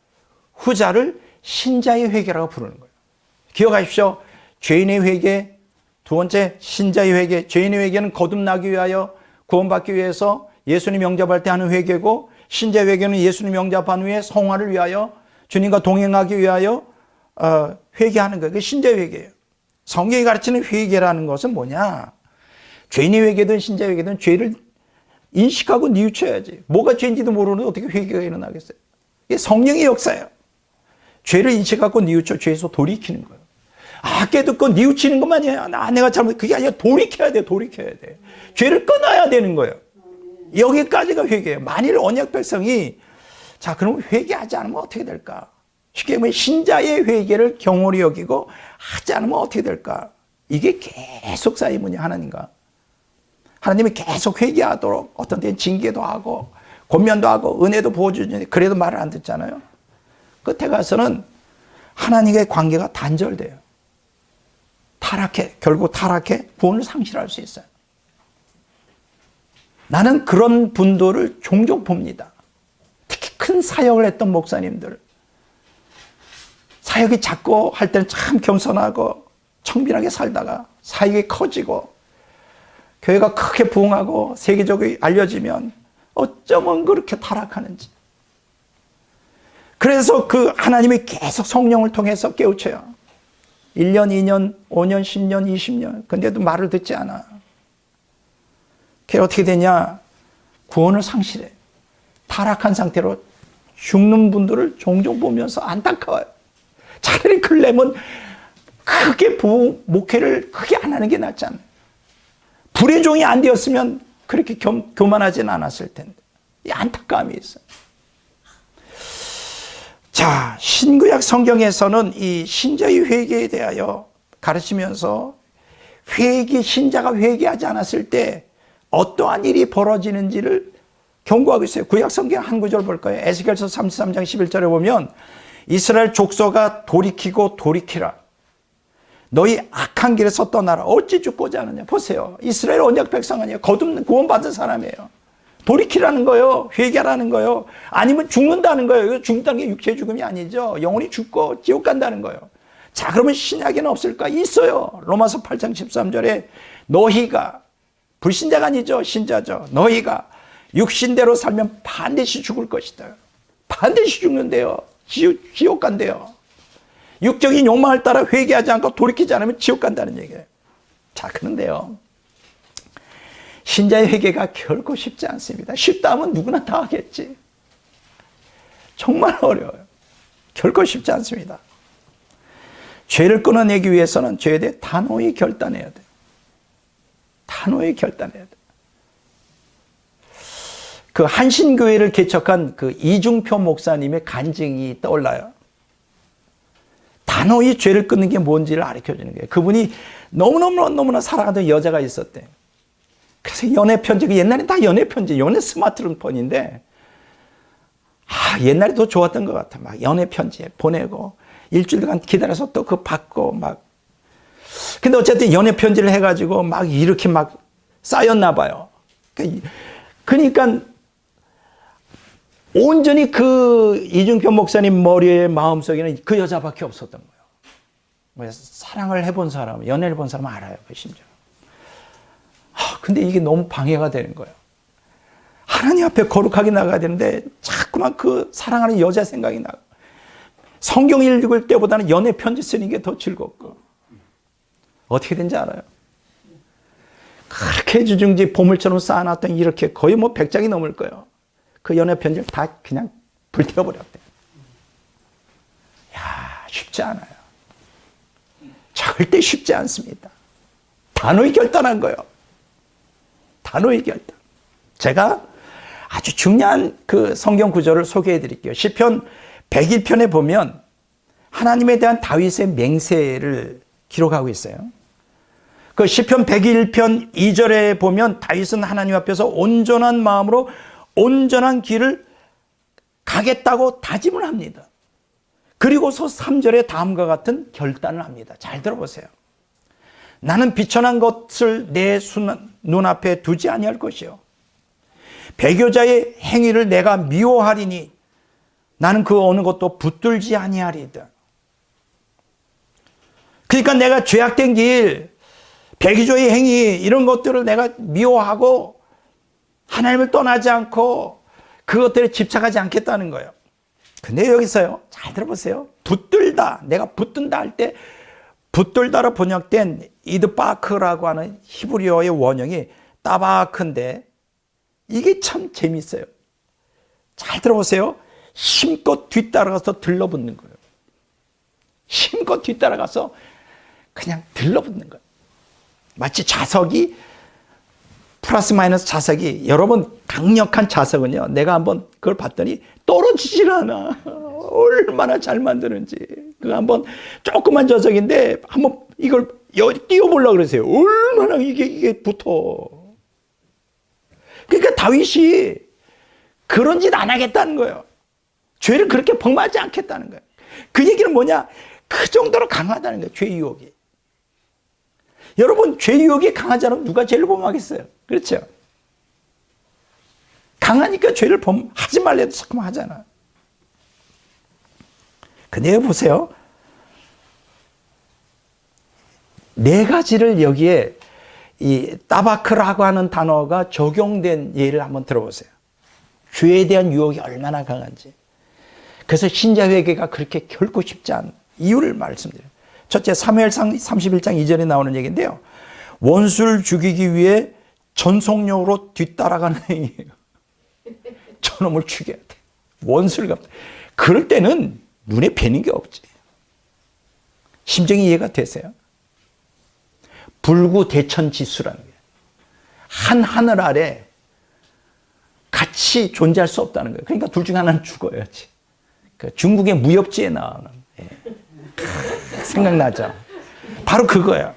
후자를 신자의 회개라고 부르는 거예요. 기억하십시오. 죄인의 회개, 두 번째 신자의 회개. 죄인의 회개는 거듭나기 위하여 구원받기 위해서 예수님 영접할 때 하는 회개고, 신자의 회개는 예수님 영접한 후에 성화를 위하여 주님과 동행하기 위하여 회개하는 거예요. 그게 신자의 회개예요. 성경이 가르치는 회개라는 것은 뭐냐? 죄인의 회개든 신자의 회개든 죄를 인식하고 뉘우쳐야지. 뭐가 죄인지도 모르는데 어떻게 회개가 일어나겠어요? 이게 성령의 역사예요. 죄를 인식하고 뉘우쳐 죄에서 돌이키는 거예요. 깨닫고 뉘우치는 것만이에요. 내가 잘못, 그게 아니라 돌이켜야 돼, 돌이켜야 돼. 죄를 끊어야 되는 거예요. 여기까지가 회개예요. 만일 언약 백성이, 자, 그럼 회개하지 않으면 어떻게 될까? 쉽게 말하면 신자의 회개를 경홀히 여기고 하지 않으면 어떻게 될까? 이게 계속 쌓이면요, 하나님과. 하나님이 계속 회개하도록 어떤 때는 징계도 하고 권면도 하고 은혜도 부어주는데 그래도 말을 안 듣잖아요. 끝에 가서는 하나님의 관계가 단절돼요. 결국 타락해 구원을 상실할 수 있어요. 나는 그런 분들을 종종 봅니다. 특히 큰 사역을 했던 목사님들. 사역이 작고 할 때는 참 겸손하고 청빈하게 살다가 사역이 커지고 교회가 크게 부흥하고 세계적으로 알려지면 어쩌면 그렇게 타락하는지. 그래서 그 하나님이 계속 성령을 통해서 깨우쳐요. 1년, 2년, 5년, 10년, 20년. 근데도 말을 듣지 않아. 그게 어떻게 되냐? 구원을 상실해. 타락한 상태로 죽는 분들을 종종 보면서 안타까워요. 차라리 그러려면 크게 목회를 크게 안 하는 게 낫지 않아요? 불의 종이 안 되었으면 그렇게 교만하지는 않았을 텐데. 이 안타까움이 있어요. 자, 신구약 성경에서는 이 신자의 회개에 대하여 가르치면서 신자가 회개하지 않았을 때 어떠한 일이 벌어지는지를 경고하고 있어요. 구약 성경 한 구절 볼 거예요. 에스겔서 33장 11절에 보면 이스라엘 족속아 돌이키고 돌이키라. 너희 악한 길에서 떠나라. 어찌 죽고자 하느냐. 보세요. 이스라엘 언약 백성 아니에요. 구원받은 사람이에요. 돌이키라는 거예요. 회개하라는 거예요. 아니면 죽는다는 거예요. 죽는다는 게 육체의 죽음이 아니죠. 영혼이 죽고 지옥 간다는 거예요. 자, 그러면 신약에는 없을까? 있어요. 로마서 8장 13절에 너희가, 불신자가 아니죠. 신자죠. 너희가 육신대로 살면 반드시 죽을 것이다. 반드시 죽는데요. 지옥 간대요. 육적인 욕망을 따라 회개하지 않고 돌이키지 않으면 지옥 간다는 얘기예요. 자, 그런데요, 신자의 회개가 결코 쉽지 않습니다. 쉽다 하면 누구나 다 하겠지. 정말 어려워요. 결코 쉽지 않습니다. 죄를 끊어내기 위해서는 죄에 대해 단호히 결단해야 돼요. 단호히 결단해야 돼요. 그 한신교회를 개척한 그 이중표 목사님의 간증이 떠올라요. 단호히 죄를 끊는 게 뭔지를 가르쳐주는 거예요. 그분이 너무나 사랑하던 여자가 있었대. 그래서 연애편지, 옛날엔 다 연애편지, 연애 스마트폰인데, 옛날에 더 좋았던 것 같아. 막 연애편지 보내고, 일주일간 기다려서 또 그거 받고, 막. 근데 어쨌든 연애편지를 해가지고 막 이렇게 막 쌓였나 봐요. 그러니까, 온전히 그 이중표 목사님 머리에 마음속에는 그 여자밖에 없었던 거예요. 사랑을 해본 사람, 연애를 본 사람은 알아요, 그 심정. 근데 이게 너무 방해가 되는 거예요. 하나님 앞에 거룩하게 나가야 되는데 자꾸만 그 사랑하는 여자 생각이 나고, 성경 읽을 때보다는 연애 편지 쓰는 게 더 즐겁고. 어떻게 된지 알아요? 그렇게 주중지 보물처럼 쌓아놨던 이렇게 거의 뭐 100장이 넘을 거예요. 그 연애 편지를 다 그냥 불태워버렸대. 쉽지 않아요. 절대 쉽지 않습니다. 단호히 결단한 거예요. 단호히 결단. 제가 아주 중요한 그 성경 구절을 소개해 드릴게요. 시편 101편에 보면 하나님에 대한 다윗의 맹세를 기록하고 있어요. 그 시편 101편 2절에 보면 다윗은 하나님 앞에서 온전한 마음으로 온전한 길을 가겠다고 다짐을 합니다. 그리고서 3절에 다음과 같은 결단을 합니다. 잘 들어보세요. 나는 비천한 것을 내 눈앞에 두지 아니할 것이요. 배교자의 행위를 내가 미워하리니 나는 그 어느 것도 붙들지 아니하리이다. 그러니까 내가 죄악된 길, 배교자의 행위 이런 것들을 내가 미워하고 하나님을 떠나지 않고 그것들에 집착하지 않겠다는 거예요. 근데 여기서요, 잘 들어보세요. 붙들다, 내가 붙든다 할 때 붙들다로 번역된 이드바크라고 하는 히브리어의 원형이 따바크인데 이게 참 재밌어요. 잘 들어보세요. 힘껏 뒤따라가서 들러붙는 거예요. 힘껏 뒤따라가서 그냥 들러붙는 거예요. 마치 자석이 플러스 마이너스 자석이 여러분 강력한 자석은요. 내가 한번 그걸 봤더니 떨어지질 않아. 얼마나 잘 만드는지. 그거 한번 조그만 자석인데 한번 이걸 띄워보려고 그러세요. 얼마나 이게 붙어. 그러니까 다윗이 그런 짓 안 하겠다는 거예요. 죄를 그렇게 범하지 않겠다는 거예요. 그 얘기는 뭐냐? 그 정도로 강하다는 거예요. 죄 유혹이. 여러분 죄 유혹이 강하지 않으면 누가 죄를 범하겠어요? 그렇죠? 강하니까 죄를 하지 말래도 자꾸 하잖아. 근데 보세요. 네 가지를 여기에 이 따바크라고 하는 단어가 적용된 예를 한번 들어보세요. 죄에 대한 유혹이 얼마나 강한지. 그래서 신자 회개가 그렇게 결코 쉽지 않은 이유를 말씀드려요. 첫째, 사무엘상 31장 2절에 나오는 얘기인데요. 원수를 죽이기 위해 전속력으로 뒤따라가는 행위예요. 저놈을 죽여야 돼. 원수를 갚다. 그럴 때는 눈에 뵈는 게 없지. 심정이 이해가 되세요? 불구대천지수라는 거예요. 한 하늘 아래 같이 존재할 수 없다는 거예요. 그러니까 둘 중 하나는 죽어야지. 그 중국의 무협지에 나오는 생각나죠? 바로 그거예요.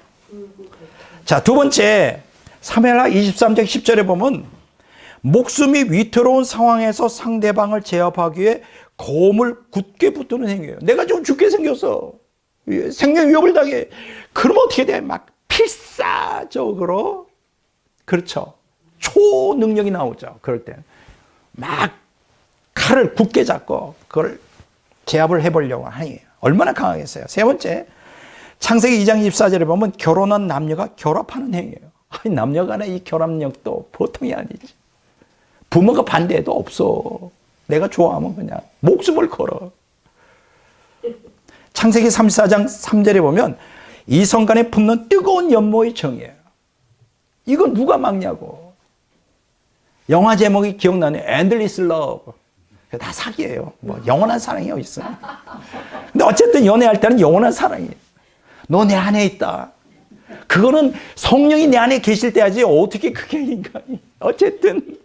자, 두 번째, 사무엘하 23장 10절에 보면 목숨이 위태로운 상황에서 상대방을 제압하기 위해 검을 굳게 붙드는 행위예요. 내가 좀 죽게 생겼어. 생명 위협을 당해. 그러면 어떻게 돼? 막 필사적으로, 그렇죠. 초능력이 나오죠. 그럴 때. 막 칼을 굳게 잡고 그걸 제압을 해보려고 하니 얼마나 강하겠어요. 세 번째, 창세기 2장 24절에 보면 결혼한 남녀가 결합하는 행위예요. 아니, 남녀 간의 이 결합력도 보통이 아니지. 부모가 반대해도 없어. 내가 좋아하면 그냥 목숨을 걸어. 창세기 34장 3절에 보면 이성 간에 품는 뜨거운 연모의 정이에요. 이건 누가 막냐고. 영화 제목이 기억나네. Endless Love. 다 사기예요. 뭐 영원한 사랑이 어디 있어. 근데 어쨌든 연애할 때는 영원한 사랑이에요. 너 내 안에 있다. 그거는 성령이 내 안에 계실 때 하지 어떻게 그게 인간이. 어쨌든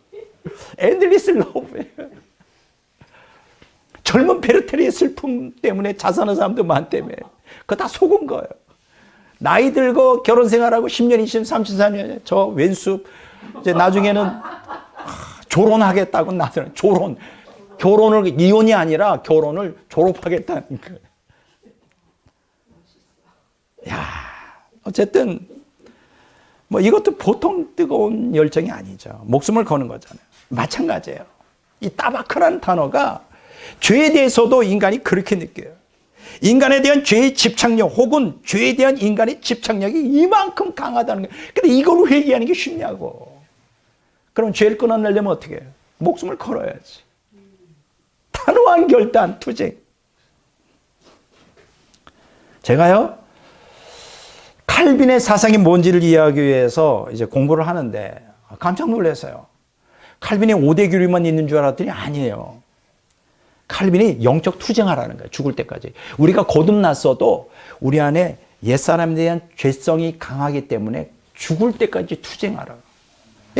Endless Love예요. 젊은 베르테리의 슬픔 때문에 자살하는 사람도 많다며. 그거 다 속은 거예요. 나이 들고 결혼 생활하고 10년, 20년, 34년 저 왼수 이제 나중에는 졸혼하겠다고 나서는 졸혼. 결혼을 이혼이 아니라 결혼을 졸업하겠다는 거예요. 야, 어쨌든 뭐 이것도 보통 뜨거운 열정이 아니죠. 목숨을 거는 거잖아요. 마찬가지예요. 이 따바크라는 단어가 죄에 대해서도 인간이 그렇게 느껴요. 인간에 대한 죄의 집착력 혹은 죄에 대한 인간의 집착력이 이만큼 강하다는 거예요. 근데 이걸 회개하는 게 쉽냐고. 그럼 죄를 끊어내려면 어떻게 해요? 목숨을 걸어야지. 단호한 결단, 투쟁. 제가요, 칼빈의 사상이 뭔지를 이해하기 위해서 이제 공부를 하는데 깜짝 놀랐어요. 칼빈이 5대 교리만 있는 줄 알았더니 아니에요. 칼빈이 영적 투쟁하라는 거예요. 죽을 때까지. 우리가 거듭났어도 우리 안에 옛사람에 대한 죄성이 강하기 때문에 죽을 때까지 투쟁하라.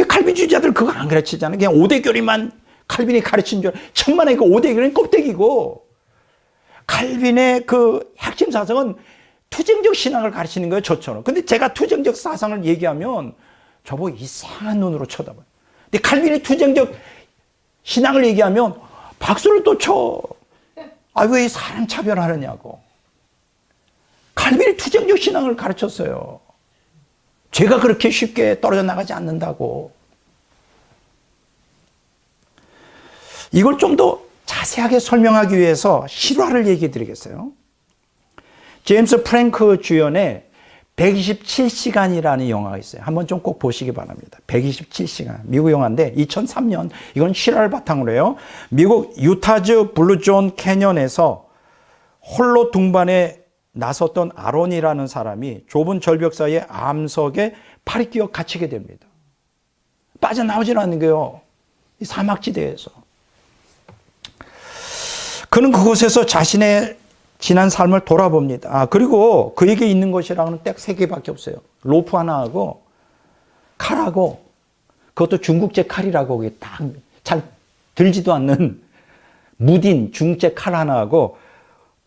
칼빈주의자들 그거 안 가르치잖아요. 그냥 5대 교리만 칼빈이 가르친 줄. 천만에 그 5대 교리는 껍데기고 칼빈의 그 핵심 사상은 투쟁적 신앙을 가르치는 거예요, 저처럼. 근데 제가 투쟁적 사상을 얘기하면 저보고 이상한 눈으로 쳐다봐요. 근데 칼빈이 투쟁적 신앙을 얘기하면 박수를 또 쳐. 아, 왜 사람 차별하느냐고. 칼빈이 투쟁적 신앙을 가르쳤어요. 죄가 그렇게 쉽게 떨어져 나가지 않는다고. 이걸 좀 더 자세하게 설명하기 위해서 실화를 얘기해 드리겠어요. 제임스 프랭크 주연의 127시간이라는 영화가 있어요. 한번 좀 꼭 보시기 바랍니다. 127시간. 미국 영화인데 2003년, 이건 실화를 바탕으로 해요. 미국 유타주 블루존 캐년에서 홀로 등반에 나섰던 아론이라는 사람이 좁은 절벽 사이에 암석에 팔이 끼어 갇히게 됩니다. 빠져나오질 않는 거예요. 이 사막지대에서. 그는 그곳에서 자신의 지난 삶을 돌아봅니다. 그리고 그에게 있는 것이라고는 딱 3개밖에 없어요. 로프 하나하고 칼하고, 그것도 중국제 칼이라고, 그게 딱 잘 들지도 않는 무딘 중국제 칼 하나하고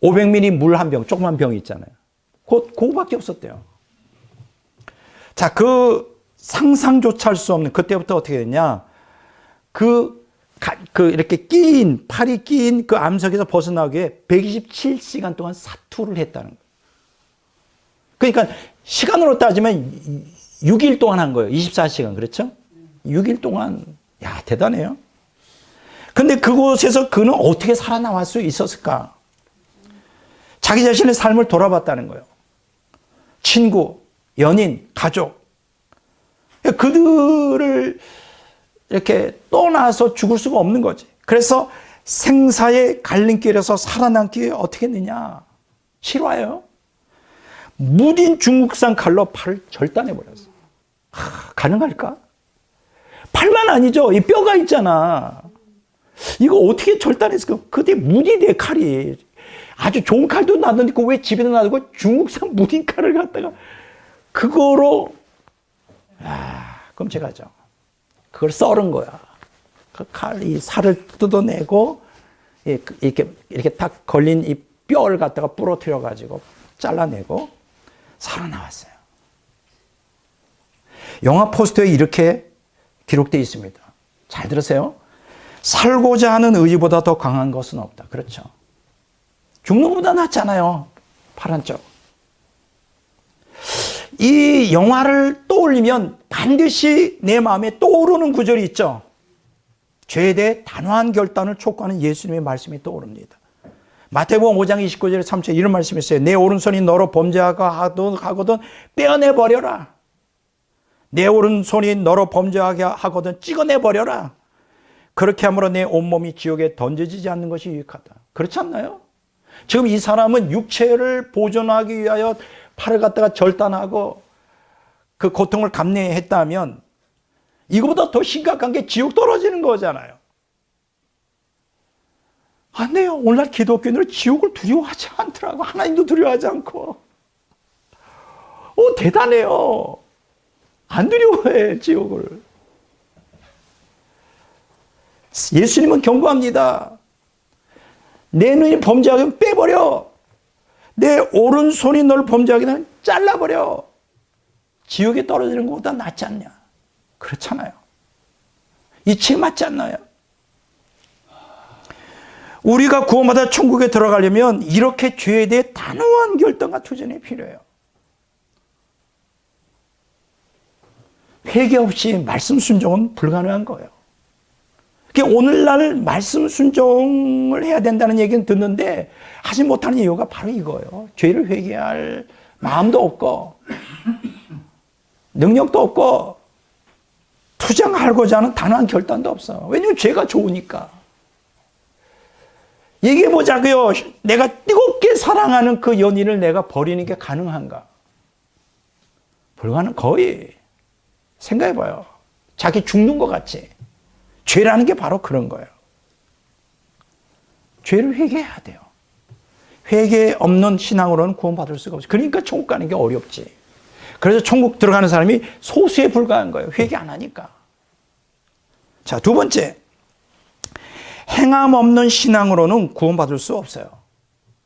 500ml 물 한 병, 조그만 병 있잖아요. 그거밖에 없었대요. 자, 그 상상조차 할 수 없는, 그때부터 어떻게 됐냐. 이렇게 팔이 끼인 그 암석에서 벗어나기 위해 127시간 동안 사투를 했다는 거예요. 그러니까 시간으로 따지면 6일 동안 한 거예요. 24시간, 그렇죠? 6일 동안. 야, 대단해요. 근데 그곳에서 그는 어떻게 살아나올 수 있었을까? 자기 자신의 삶을 돌아봤다는 거예요. 친구, 연인, 가족. 그들을 이렇게 떠나서 죽을 수가 없는 거지. 그래서 생사의 갈림길에서 살아남기 위해 어떻게 했느냐. 실화예요. 무딘 중국산 칼로 팔을 절단해버렸어. 가능할까? 팔만 아니죠. 이 뼈가 있잖아. 이거 어떻게 절단했을까? 그때 무딘의 칼이 아주 좋은 칼도 놔뒀는데 왜 집에다 놔두고 중국산 무딘 칼을 갖다가 그거로 끔찍하죠. 그걸 썰은 거야. 그 이 살을 뜯어내고 이렇게 딱 걸린 이 뼈를 갖다가 부러뜨려 가지고 잘라내고 살아나왔어요. 영화 포스터에 이렇게 기록되어 있습니다. 잘 들으세요. 살고자 하는 의지보다 더 강한 것은 없다. 그렇죠. 죽는 것보다 낫잖아요. 파란 쪽. 이 영화를 떠올리면 반드시 내 마음에 떠오르는 구절이 있죠. 죄에 대해 단호한 결단을 촉구하는 예수님의 말씀이 떠오릅니다. 마태복음 5장 29절에 30절에 이런 말씀이 있어요. 내 오른손이 너로 범죄하거든 빼어내버려라. 내 오른손이 너로 범죄하게 하거든 찍어내버려라. 그렇게 함으로 내 온몸이 지옥에 던져지지 않는 것이 유익하다. 그렇지 않나요? 지금 이 사람은 육체를 보존하기 위하여 팔을 갖다가 절단하고 그 고통을 감내했다면 이거보다 더 심각한 게 지옥 떨어지는 거잖아요. 안 돼요. 오늘날 기독교인들은 지옥을 두려워하지 않더라고. 하나님도 두려워하지 않고. 대단해요. 안 두려워해, 지옥을. 예수님은 경고합니다. 내 눈이 범죄하면 빼버려. 내 오른손이 널 범죄하게 되면 잘라버려. 지옥에 떨어지는 것보다 낫지 않냐. 그렇잖아요. 이치에 맞지 않나요? 우리가 구원받아 천국에 들어가려면 이렇게 죄에 대해 단호한 결단과 투쟁이 필요해요. 회개 없이 말씀 순종은 불가능한 거예요. 오늘날 말씀 순종을 해야 된다는 얘기는 듣는데 하지 못하는 이유가 바로 이거예요. 죄를 회개할 마음도 없고 능력도 없고 투쟁하고자 하는 단호한 결단도 없어. 왜냐하면 죄가 좋으니까. 얘기해보자고요. 내가 뜨겁게 사랑하는 그 연인을 내가 버리는 게 가능한가? 거의. 생각해봐요. 자기 죽는 것 같지? 죄라는 게 바로 그런 거예요. 죄를 회개해야 돼요. 회개 없는 신앙으로는 구원받을 수가 없어요. 그러니까 천국 가는 게 어렵지. 그래서 천국 들어가는 사람이 소수에 불과한 거예요. 회개 안 하니까. 자, 두 번째. 행함 없는 신앙으로는 구원받을 수 없어요.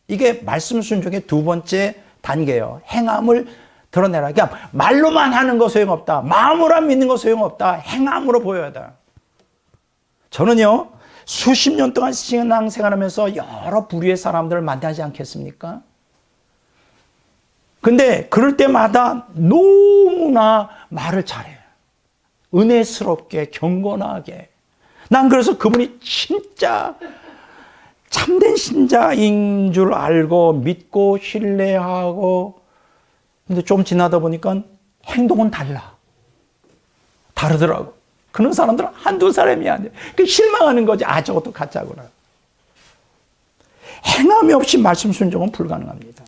이게 말씀 순종의 두 번째 단계예요. 행함을 드러내라. 그냥 말로만 하는 거 소용없다. 마음으로 안 믿는 거 소용없다. 행함으로 보여야 돼. 저는요, 수십 년 동안 신앙생활하면서 여러 부류의 사람들을 만나지 않겠습니까? 근데 그럴 때마다 너무나 말을 잘해요. 은혜스럽게, 경건하게. 난 그래서 그분이 진짜 참된 신자인 줄 알고 믿고 신뢰하고, 근데 좀 지나다 보니까 행동은 다르더라고. 그런 사람들은 한두 사람이 아니야. 실망하는 거지. 아, 저것도 가짜구나. 행함이 없이 말씀 순종은 불가능합니다.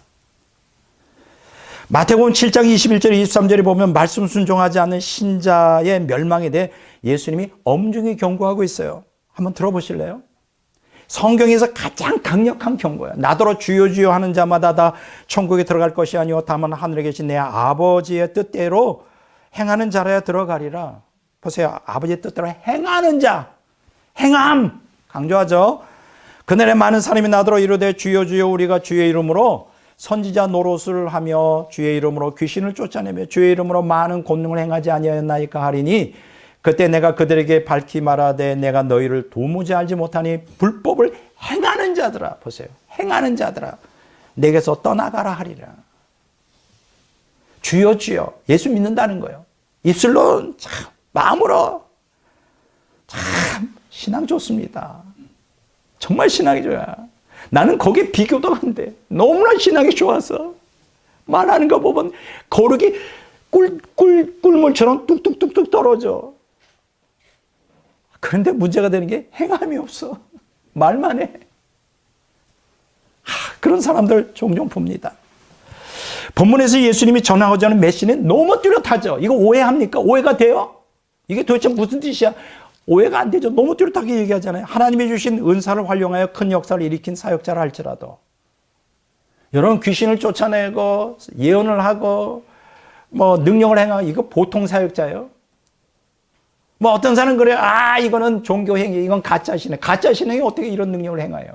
마태복음 7장 21절 23절에 보면 말씀 순종하지 않는 신자의 멸망에 대해 예수님이 엄중히 경고하고 있어요. 한번 들어보실래요? 성경에서 가장 강력한 경고예요. 나더러 주여 주여 하는 자마다 다 천국에 들어갈 것이 아니오 다만 하늘에 계신 내 아버지의 뜻대로 행하는 자라야 들어가리라. 보세요. 아버지의 뜻대로 행하는 자. 행함. 강조하죠. 그날에 많은 사람이 나더러 이르되 주여 주여 우리가 주의 이름으로 선지자 노릇을 하며 주의 이름으로 귀신을 쫓아내며 주의 이름으로 많은 권능을 행하지 아니하였나이까 하리니 그때 내가 그들에게 밝히 말하되 내가 너희를 도무지 알지 못하니 불법을 행하는 자들아. 보세요. 행하는 자들아. 내게서 떠나가라 하리라. 주여 주여. 예수 믿는다는 거예요. 입술로 참 마음으로 참 신앙 좋습니다. 정말 신앙이 좋아요. 나는 거기에 비교도 안 돼. 너무나 신앙이 좋아서 말하는 거 보면 거룩이 꿀물처럼 뚝뚝뚝뚝 떨어져. 그런데 문제가 되는 게 행함이 없어. 말만 해. 그런 사람들 종종 봅니다. 본문에서 예수님이 전하고자 하는 메시지는 너무 뚜렷하죠. 이거 오해합니까? 오해가 돼요? 이게 도대체 무슨 뜻이야? 오해가 안 되죠. 너무 뚜렷하게 얘기하잖아요. 하나님이 주신 은사를 활용하여 큰 역사를 일으킨 사역자라 할지라도 여러분 귀신을 쫓아내고 예언을 하고 뭐 능력을 행하고 이거 보통 사역자예요. 뭐 어떤 사람은 그래요. 아 이거는 종교행위, 이건 가짜 신앙. 가짜 신앙이 어떻게 이런 능력을 행해요?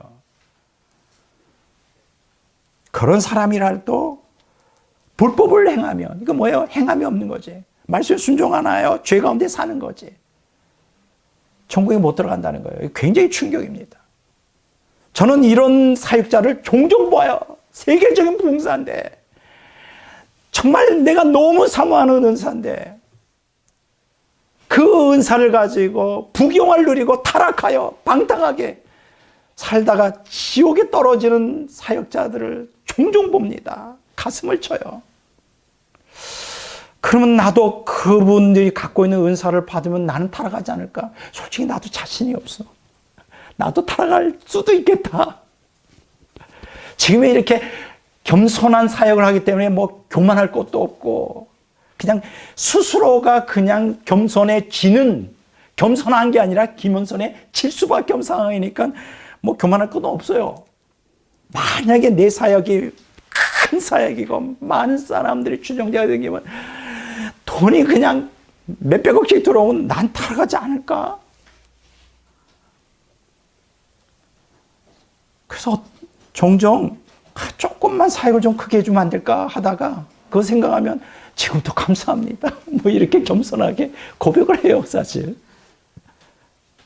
그런 사람이라도 불법을 행하면 이거 뭐예요? 행함이 없는 거지. 말씀 순종 안 하여 죄 가운데 사는 거지. 천국에 못 들어간다는 거예요. 굉장히 충격입니다. 저는 이런 사역자를 종종 봐요. 세계적인 봉사인데 정말 내가 너무 사모하는 은사인데 그 은사를 가지고 부경을 누리고 타락하여 방탕하게 살다가 지옥에 떨어지는 사역자들을 종종 봅니다. 가슴을 쳐요. 그러면 나도 그분들이 갖고 있는 은사를 받으면 나는 타락하지 않을까? 솔직히 나도 자신이 없어. 나도 타락할 수도 있겠다. 지금에 이렇게 겸손한 사역을 하기 때문에 뭐 교만할 것도 없고 그냥 스스로가 그냥 겸손해지는, 겸손한 게 아니라 겸손해질 수밖에 없는 상황이니까 뭐 교만할 것도 없어요. 만약에 내 사역이 큰 사역이고 많은 사람들이 추종자가 되기면 돈이 그냥 몇백억씩 들어오면 난 타락하지 않을까? 그래서 종종 조금만 사역을 좀 크게 해주면 안 될까 하다가 그거 생각하면 지금도 감사합니다. 뭐 이렇게 겸손하게 고백을 해요, 사실.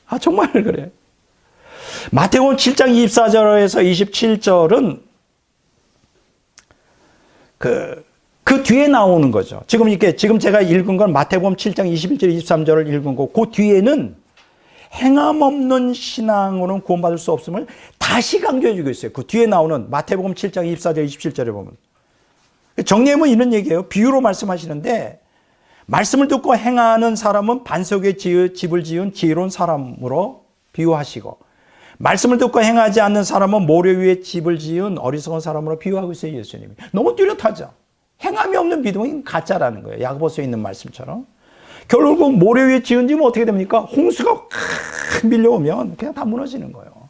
아, 정말 그래. 마태복음 7장 24절에서 27절은 그 뒤에 나오는 거죠. 지금 제가 읽은 건 마태복음 7장 21절, 23절을 읽은 거. 그 뒤에는 행함 없는 신앙으로는 구원받을 수 없음을 다시 강조해 주고 있어요. 그 뒤에 나오는 마태복음 7장 24절, 27절에 보면. 정리하면 이런 얘기예요. 비유로 말씀하시는데 말씀을 듣고 행하는 사람은 반석에 집을 지은 지혜로운 사람으로 비유하시고 말씀을 듣고 행하지 않는 사람은 모래 위에 집을 지은 어리석은 사람으로 비유하고 있어요. 예수님이. 너무 뚜렷하죠. 행함이 없는 믿음은 가짜라는 거예요. 야고보서에 있는 말씀처럼. 결국 모래 위에 지은 집은 어떻게 됩니까? 홍수가 밀려오면 그냥 다 무너지는 거예요.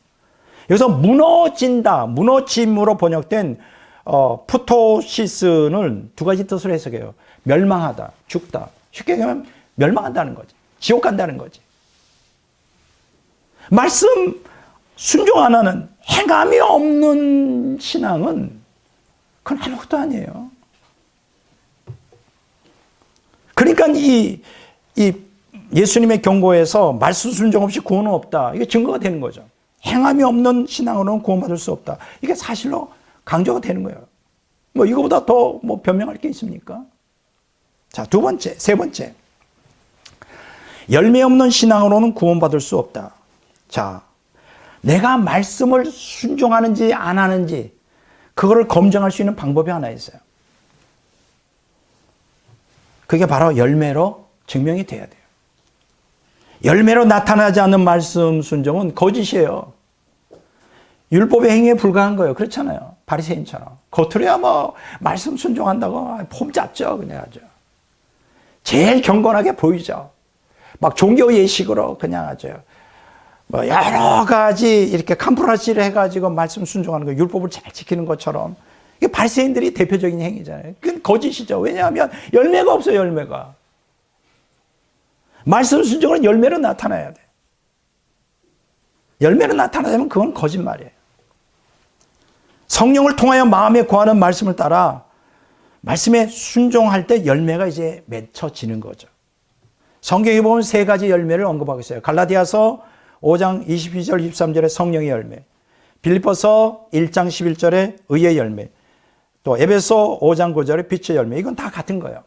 여기서 무너진다, 무너짐으로 번역된 푸토시스는 두 가지 뜻으로 해석해요. 멸망하다, 죽다. 쉽게 얘기하면 멸망한다는 거지. 지옥 간다는 거지. 말씀 순종 안 하는 행함이 없는 신앙은 그건 아무것도 아니에요. 그러니까 이 예수님의 경고에서 말씀 순종 없이 구원은 없다. 이게 증거가 되는 거죠. 행함이 없는 신앙으로는 구원받을 수 없다. 이게 사실로 강조가 되는 거예요. 뭐 이거보다 더 뭐 변명할 게 있습니까? 자, 두 번째, 세 번째. 열매 없는 신앙으로는 구원받을 수 없다. 자, 내가 말씀을 순종하는지 안 하는지 그거를 검증할 수 있는 방법이 하나 있어요. 그게 바로 열매로 증명이 돼야 돼요. 열매로 나타나지 않는 말씀 순종은 거짓이에요. 율법의 행위에 불과한 거예요. 그렇잖아요. 바리새인처럼. 겉으로야 뭐 말씀 순종한다고 폼 잡죠. 그냥 아주. 제일 경건하게 보이죠. 막 종교 예식으로 그냥 아주 뭐 여러 가지 이렇게 캄프라시를 해가지고 말씀 순종하는 거, 율법을 잘 지키는 것처럼. 이게 바리새인들이 대표적인 행위잖아요. 그건 거짓이죠. 왜냐하면 열매가 없어요. 열매가. 말씀 순종은 열매로 나타나야 돼. 열매로 나타나자면 그건 거짓말이에요. 성령을 통하여 마음에 거하는 말씀을 따라 말씀에 순종할 때 열매가 이제 맺혀지는 거죠. 성경에 보면 세 가지 열매를 언급하고 있어요. 갈라디아서 5장 22절 23절에 성령의 열매, 빌립보서 1장 11절에 의의 열매, 또 에베소 5장 9절에 빛의 열매. 이건 다 같은 거예요.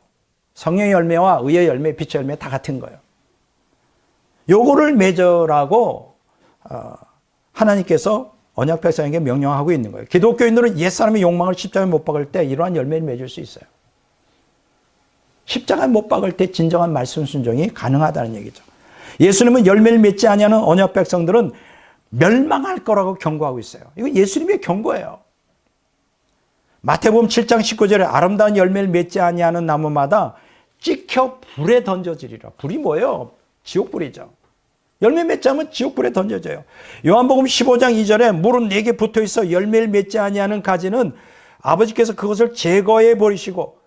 성령의 열매와 의의 열매, 빛의 열매 다 같은 거예요. 요거를 맺으라고 하나님께서 언약 백성에게 명령하고 있는 거예요. 기독교인들은 옛사람의 욕망을 십자가에 못 박을 때 이러한 열매를 맺을 수 있어요. 십자가에 못 박을 때 진정한 말씀 순종이 가능하다는 얘기죠. 예수님은 열매를 맺지 아니하는 언약 백성들은 멸망할 거라고 경고하고 있어요. 이거 예수님의 경고예요. 마태복음 7장 19절에 아름다운 열매를 맺지 아니하는 나무마다 찍혀 불에 던져지리라. 불이 뭐예요? 지옥불이죠. 열매 맺지 않으면 지옥불에 던져져요. 요한복음 15장 2절에 물은 내게 붙어있어 열매를 맺지 아니하는 가지는 아버지께서 그것을 제거해 버리시고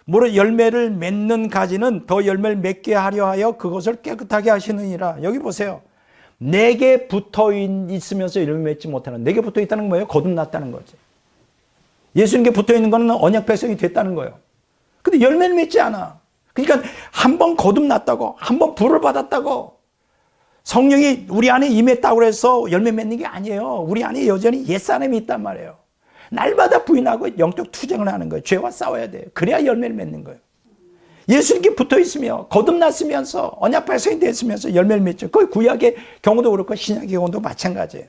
물은 열매를 맺는 가지는 더 열매를 맺게 하려 하여 그것을 깨끗하게 하시느니라. 여기 보세요. 내게 붙어 있으면서 열매 맺지 못하는, 내게 붙어 있다는 건 뭐예요? 거듭났다는 거지. 예수님께 붙어 있는 거는 언약 백성이 됐다는 거예요. 근데 열매를 맺지 않아. 그러니까 한 번 거듭났다고, 한 번 불을 받았다고, 성령이 우리 안에 임했다고 해서 열매 맺는 게 아니에요. 우리 안에 여전히 옛사람이 있단 말이에요. 날마다 부인하고 영적 투쟁을 하는 거예요. 죄와 싸워야 돼요. 그래야 열매를 맺는 거예요. 예수님께 붙어 있으며 거듭났으면서 언약 백성이 됐으면서 열매를 맺죠. 그 구약의 경우도 그렇고 신약의 경우도 마찬가지예요.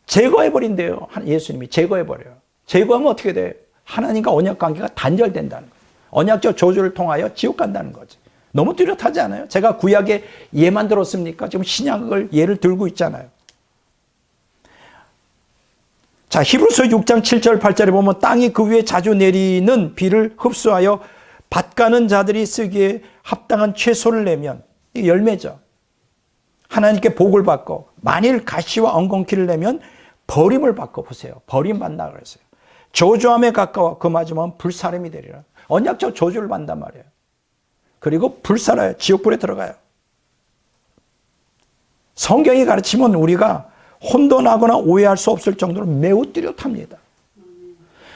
제거해버린대요. 예수님이 제거해버려요. 제거하면 어떻게 돼요? 하나님과 언약 관계가 단절된다는 거예요. 언약적 저주를 통하여 지옥 간다는 거지. 너무 뚜렷하지 않아요? 제가 구약의 예만 들었습니까? 지금 신약을 예를 들고 있잖아요. 자, 히브리서 6장 7절 8절에 보면 땅이 그 위에 자주 내리는 비를 흡수하여 밭 가는 자들이 쓰기에 합당한 채소를 내면 이게 열매죠. 하나님께 복을 받고 만일 가시와 엉겅퀴를 내면 버림을 받고, 보세요. 버림받나 그랬어요. 저주함에 가까워 그 맞으면 불사름이 되리라. 언약적 저주를 받는단 말이에요. 그리고 불살아요. 지옥불에 들어가요. 성경이 가르치면 우리가 혼돈하거나 오해할 수 없을 정도로 매우 뚜렷합니다.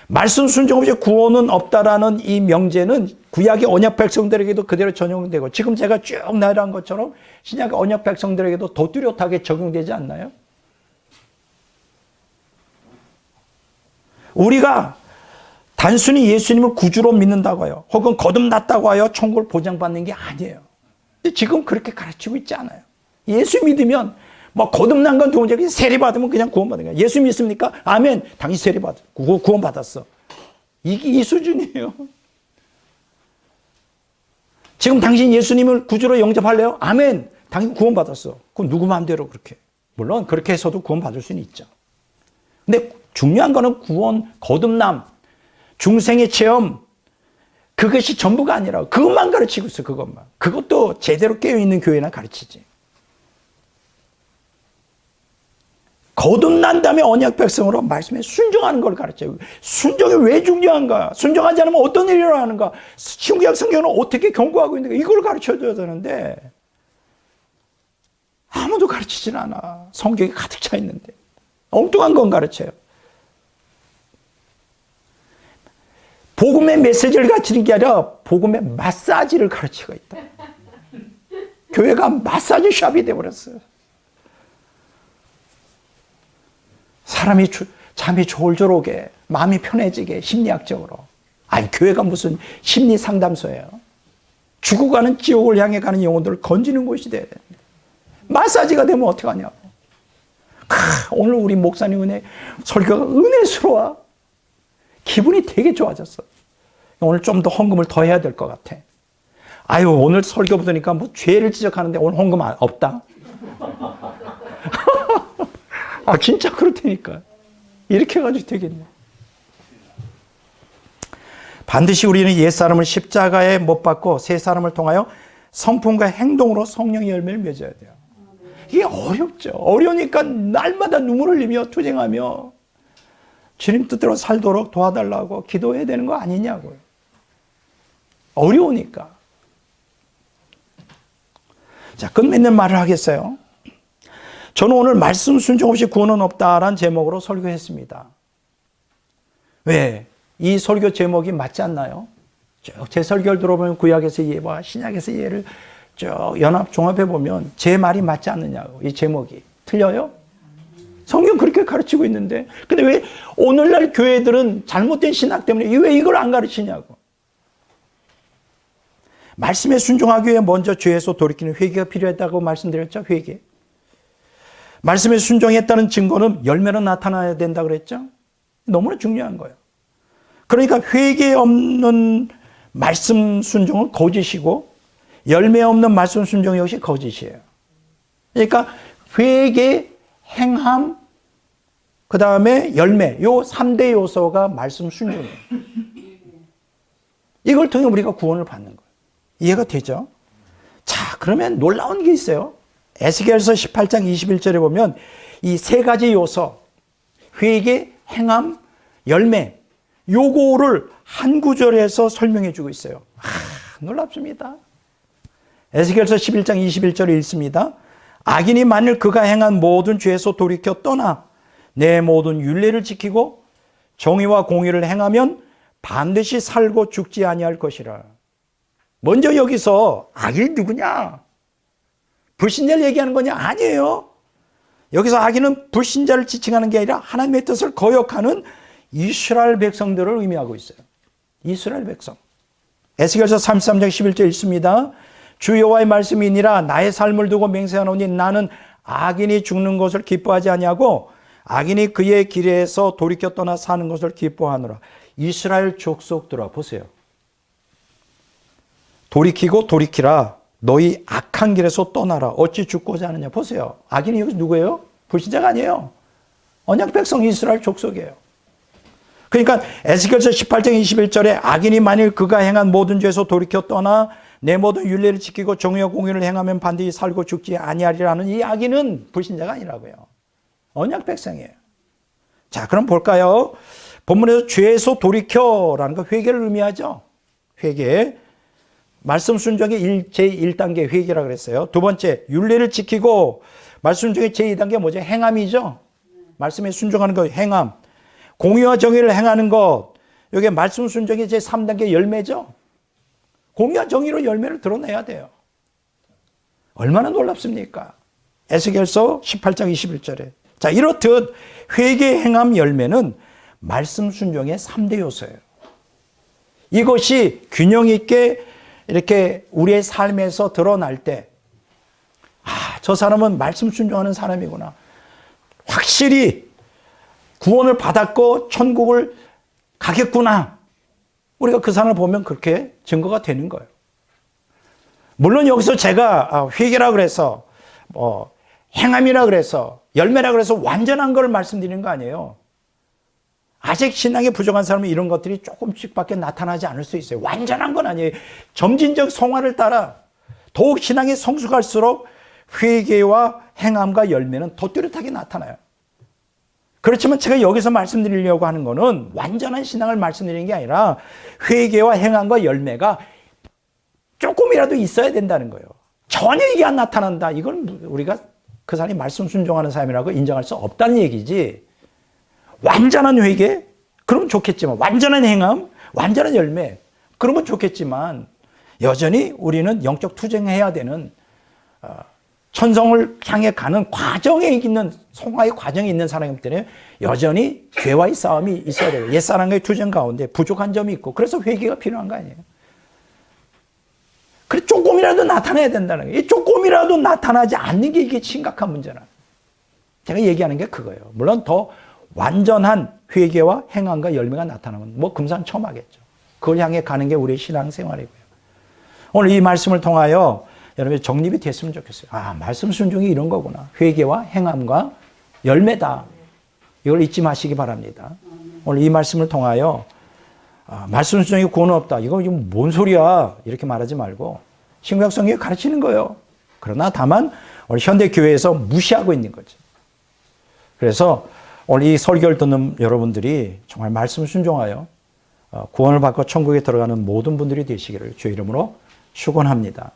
말씀 순종 없이 구원은 없다라는 이 명제는 구약의 언약 백성들에게도 그대로 적용되고, 지금 제가 쭉 나열한 것처럼 신약의 언약 백성들에게도 더 뚜렷하게 적용되지 않나요? 우리가 단순히 예수님을 구주로 믿는다고 해요. 혹은 거듭났다고 하여 천국을 보장받는 게 아니에요. 근데 지금 그렇게 가르치고 있지 않아요. 예수 믿으면 뭐 거듭난 건 두 번째, 세례 받으면 그냥 구원받는 거예요. 예수 믿습니까? 아멘. 당신 세례 받아. 구원받았어. 이 수준이에요. 지금 당신 예수님을 구주로 영접할래요? 아멘. 당신 구원받았어. 그럼 누구 마음대로 그렇게. 물론 그렇게 해서도 구원받을 수는 있죠. 근데 중요한 거는 구원, 거듭남, 중생의 체험, 그것이 전부가 아니라 그것만 가르치고 있어. 그것만. 그것도 제대로 깨어있는 교회나 가르치지. 거듭난 다음에 언약 백성으로 말씀에 순종하는 걸 가르쳐요. 순종이 왜 중요한가? 순종하지 않으면 어떤 일이 일어나는가? 신구약 성경은 어떻게 경고하고 있는가? 이걸 가르쳐줘야 되는데 아무도 가르치질 않아. 성경이 가득 차 있는데 엉뚱한 건 가르쳐요. 복음의 메시지를 가르치는 게 아니라 복음의 마사지를 가르치고 있다. 교회가 마사지 샵이 되어버렸어요. 사람이 잠이 졸졸 오게, 마음이 편해지게, 심리학적으로. 아니, 교회가 무슨 심리 상담소예요. 죽어가는 지옥을 향해 가는 영혼들을 건지는 곳이 돼야 됩니다. 마사지가 되면 어떡하냐고. 오늘 우리 목사님 은혜, 설교가 은혜스러워. 기분이 되게 좋아졌어. 오늘 좀 더 헌금을 더 해야 될 것 같아. 아유, 오늘 설교 보니까 뭐 죄를 지적하는데 오늘 헌금 없다. 아, 진짜 그렇다니까. 이렇게 해가지고 되겠네. 반드시 우리는 옛사람을 십자가에 못 박고 새 사람을 통하여 성품과 행동으로 성령의 열매를 맺어야 돼요. 이게 어렵죠. 어려우니까 날마다 눈물 흘리며 투쟁하며 주님 뜻대로 살도록 도와달라고 기도해야 되는 거 아니냐고요. 어려우니까. 자, 끝맺는 말을 하겠어요. 저는 오늘 말씀 순종 없이 구원은 없다라는 제목으로 설교했습니다. 왜? 이 설교 제목이 맞지 않나요? 쭉 제 설교를 들어보면 구약에서 예와 신약에서 예를 쭉 연합 종합해 보면 제 말이 맞지 않느냐고. 이 제목이 틀려요? 성경 그렇게 가르치고 있는데, 근데 왜 오늘날 교회들은 잘못된 신학 때문에 왜 이걸 안 가르치냐고. 말씀에 순종하기 위해 먼저 죄에서 돌이키는 회개가 필요했다고 말씀드렸죠. 회개. 말씀에 순종했다는 증거는 열매로 나타나야 된다 그랬죠. 너무나 중요한 거예요. 그러니까 회개 없는 말씀 순종은 거짓이고 열매 없는 말씀 순종 역시 거짓이에요. 그러니까 회개, 행함, 그 다음에 열매, 요 3대 요소가 말씀 순종이에요. 이걸 통해 우리가 구원을 받는 거예요. 이해가 되죠? 자, 그러면 놀라운 게 있어요. 에스겔서 18장 21절에 보면 이 세 가지 요소, 회개, 행함, 열매, 요거를 한 구절에서 설명해 주고 있어요. 놀랍습니다. 에스겔서 11장 21절에 읽습니다. 악인이 만일 그가 행한 모든 죄에서 돌이켜 떠나 내 모든 율례를 지키고 정의와 공의를 행하면 반드시 살고 죽지 아니할 것이라. 먼저 여기서 악인이 누구냐? 불신자를 얘기하는 거냐? 아니에요. 여기서 악인은 불신자를 지칭하는 게 아니라 하나님의 뜻을 거역하는 이스라엘 백성들을 의미하고 있어요. 이스라엘 백성. 에스겔서 33장 11절 읽습니다. 주 여호와의 말씀이니라 나의 삶을 두고 맹세하노니 나는 악인이 죽는 것을 기뻐하지 아니하고 악인이 그의 길에서 돌이켜 떠나 사는 것을 기뻐하노라. 이스라엘 족속들아 보세요. 돌이키고 돌이키라. 너희 악한 길에서 떠나라. 어찌 죽고자 하느냐. 보세요. 악인이 여기 누구예요? 불신자가 아니에요. 언약 백성 이스라엘 족속이에요. 그러니까 에스겔서 18장 21절에 악인이 만일 그가 행한 모든 죄에서 돌이켜 떠나 내 모든 율례를 지키고 정의와 공의를 행하면 반드시 살고 죽지 아니하리라는 이 악인은 불신자가 아니라고요. 언약 백성이에요. 자, 그럼 볼까요? 본문에서 죄에서 돌이켜라는 거 회개를 의미하죠. 회개. 말씀 순종의 제1단계 회개라고 그랬어요. 두 번째, 율례를 지키고 말씀 순종의 제2단계 뭐죠? 행함이죠. 말씀에 순종하는 거 행함. 공의와 정의를 행하는 것. 이게 말씀 순종의 제3단계 열매죠. 공의와 정의로 열매를 드러내야 돼요. 얼마나 놀랍습니까? 에스겔서 18장 21절에. 자, 이렇듯 회개, 행함, 열매는 말씀 순종의 3대 요소예요. 이것이 균형 있게 이렇게 우리의 삶에서 드러날 때, 저 사람은 말씀 순종하는 사람이구나. 확실히 구원을 받았고 천국을 가겠구나. 우리가 그 사람을 보면 그렇게 증거가 되는 거예요. 물론 여기서 제가 회개라 그래서 행함이라 그래서 열매라 그래서 완전한 걸 말씀드리는 거 아니에요. 아직 신앙이 부족한 사람은 이런 것들이 조금씩밖에 나타나지 않을 수 있어요. 완전한 건 아니에요. 점진적 성화를 따라 더욱 신앙이 성숙할수록 회개와 행함과 열매는 더 뚜렷하게 나타나요. 그렇지만 제가 여기서 말씀드리려고 하는 거는 완전한 신앙을 말씀드리는 게 아니라 회개와 행함과 열매가 조금이라도 있어야 된다는 거예요. 전혀 이게 안 나타난다. 이건 우리가 그 사람이 말씀 순종하는 사람이라고 인정할 수 없다는 얘기지. 완전한 회개? 그럼 좋겠지만 완전한 행함, 완전한 열매. 그러면 좋겠지만 여전히 우리는 영적 투쟁해야 되는 천성을 향해 가는 과정에 있는 성화의 과정에 있는 사람이기 때문에 여전히 죄와의 싸움이 있어야 돼요. 옛사람과의 투쟁 가운데 부족한 점이 있고 그래서 회개가 필요한 거 아니에요. 그래 조금이라도 나타나야 된다는 거예요. 이 조금이라도 나타나지 않는 게 이게 심각한 문제라. 제가 얘기하는 게 그거예요. 물론 더 완전한 회개와 행함과 열매가 나타나면 뭐 금상첨화겠죠. 그걸 향해 가는 게 우리의 신앙생활이고요. 오늘 이 말씀을 통하여 여러분이 정립이 됐으면 좋겠어요. 아, 말씀 순종이 이런 거구나. 회개와 행함과 열매다. 이걸 잊지 마시기 바랍니다. 오늘 이 말씀을 통하여 말씀 순종이 구원은 없다. 이거 뭔 소리야. 이렇게 말하지 말고 신구약성경이 가르치는 거예요. 그러나 다만 우리 현대교회에서 무시하고 있는 거죠. 그래서 오늘 이 설교를 듣는 여러분들이 정말 말씀 순종하여 구원을 받고 천국에 들어가는 모든 분들이 되시기를 주의 이름으로 축원합니다.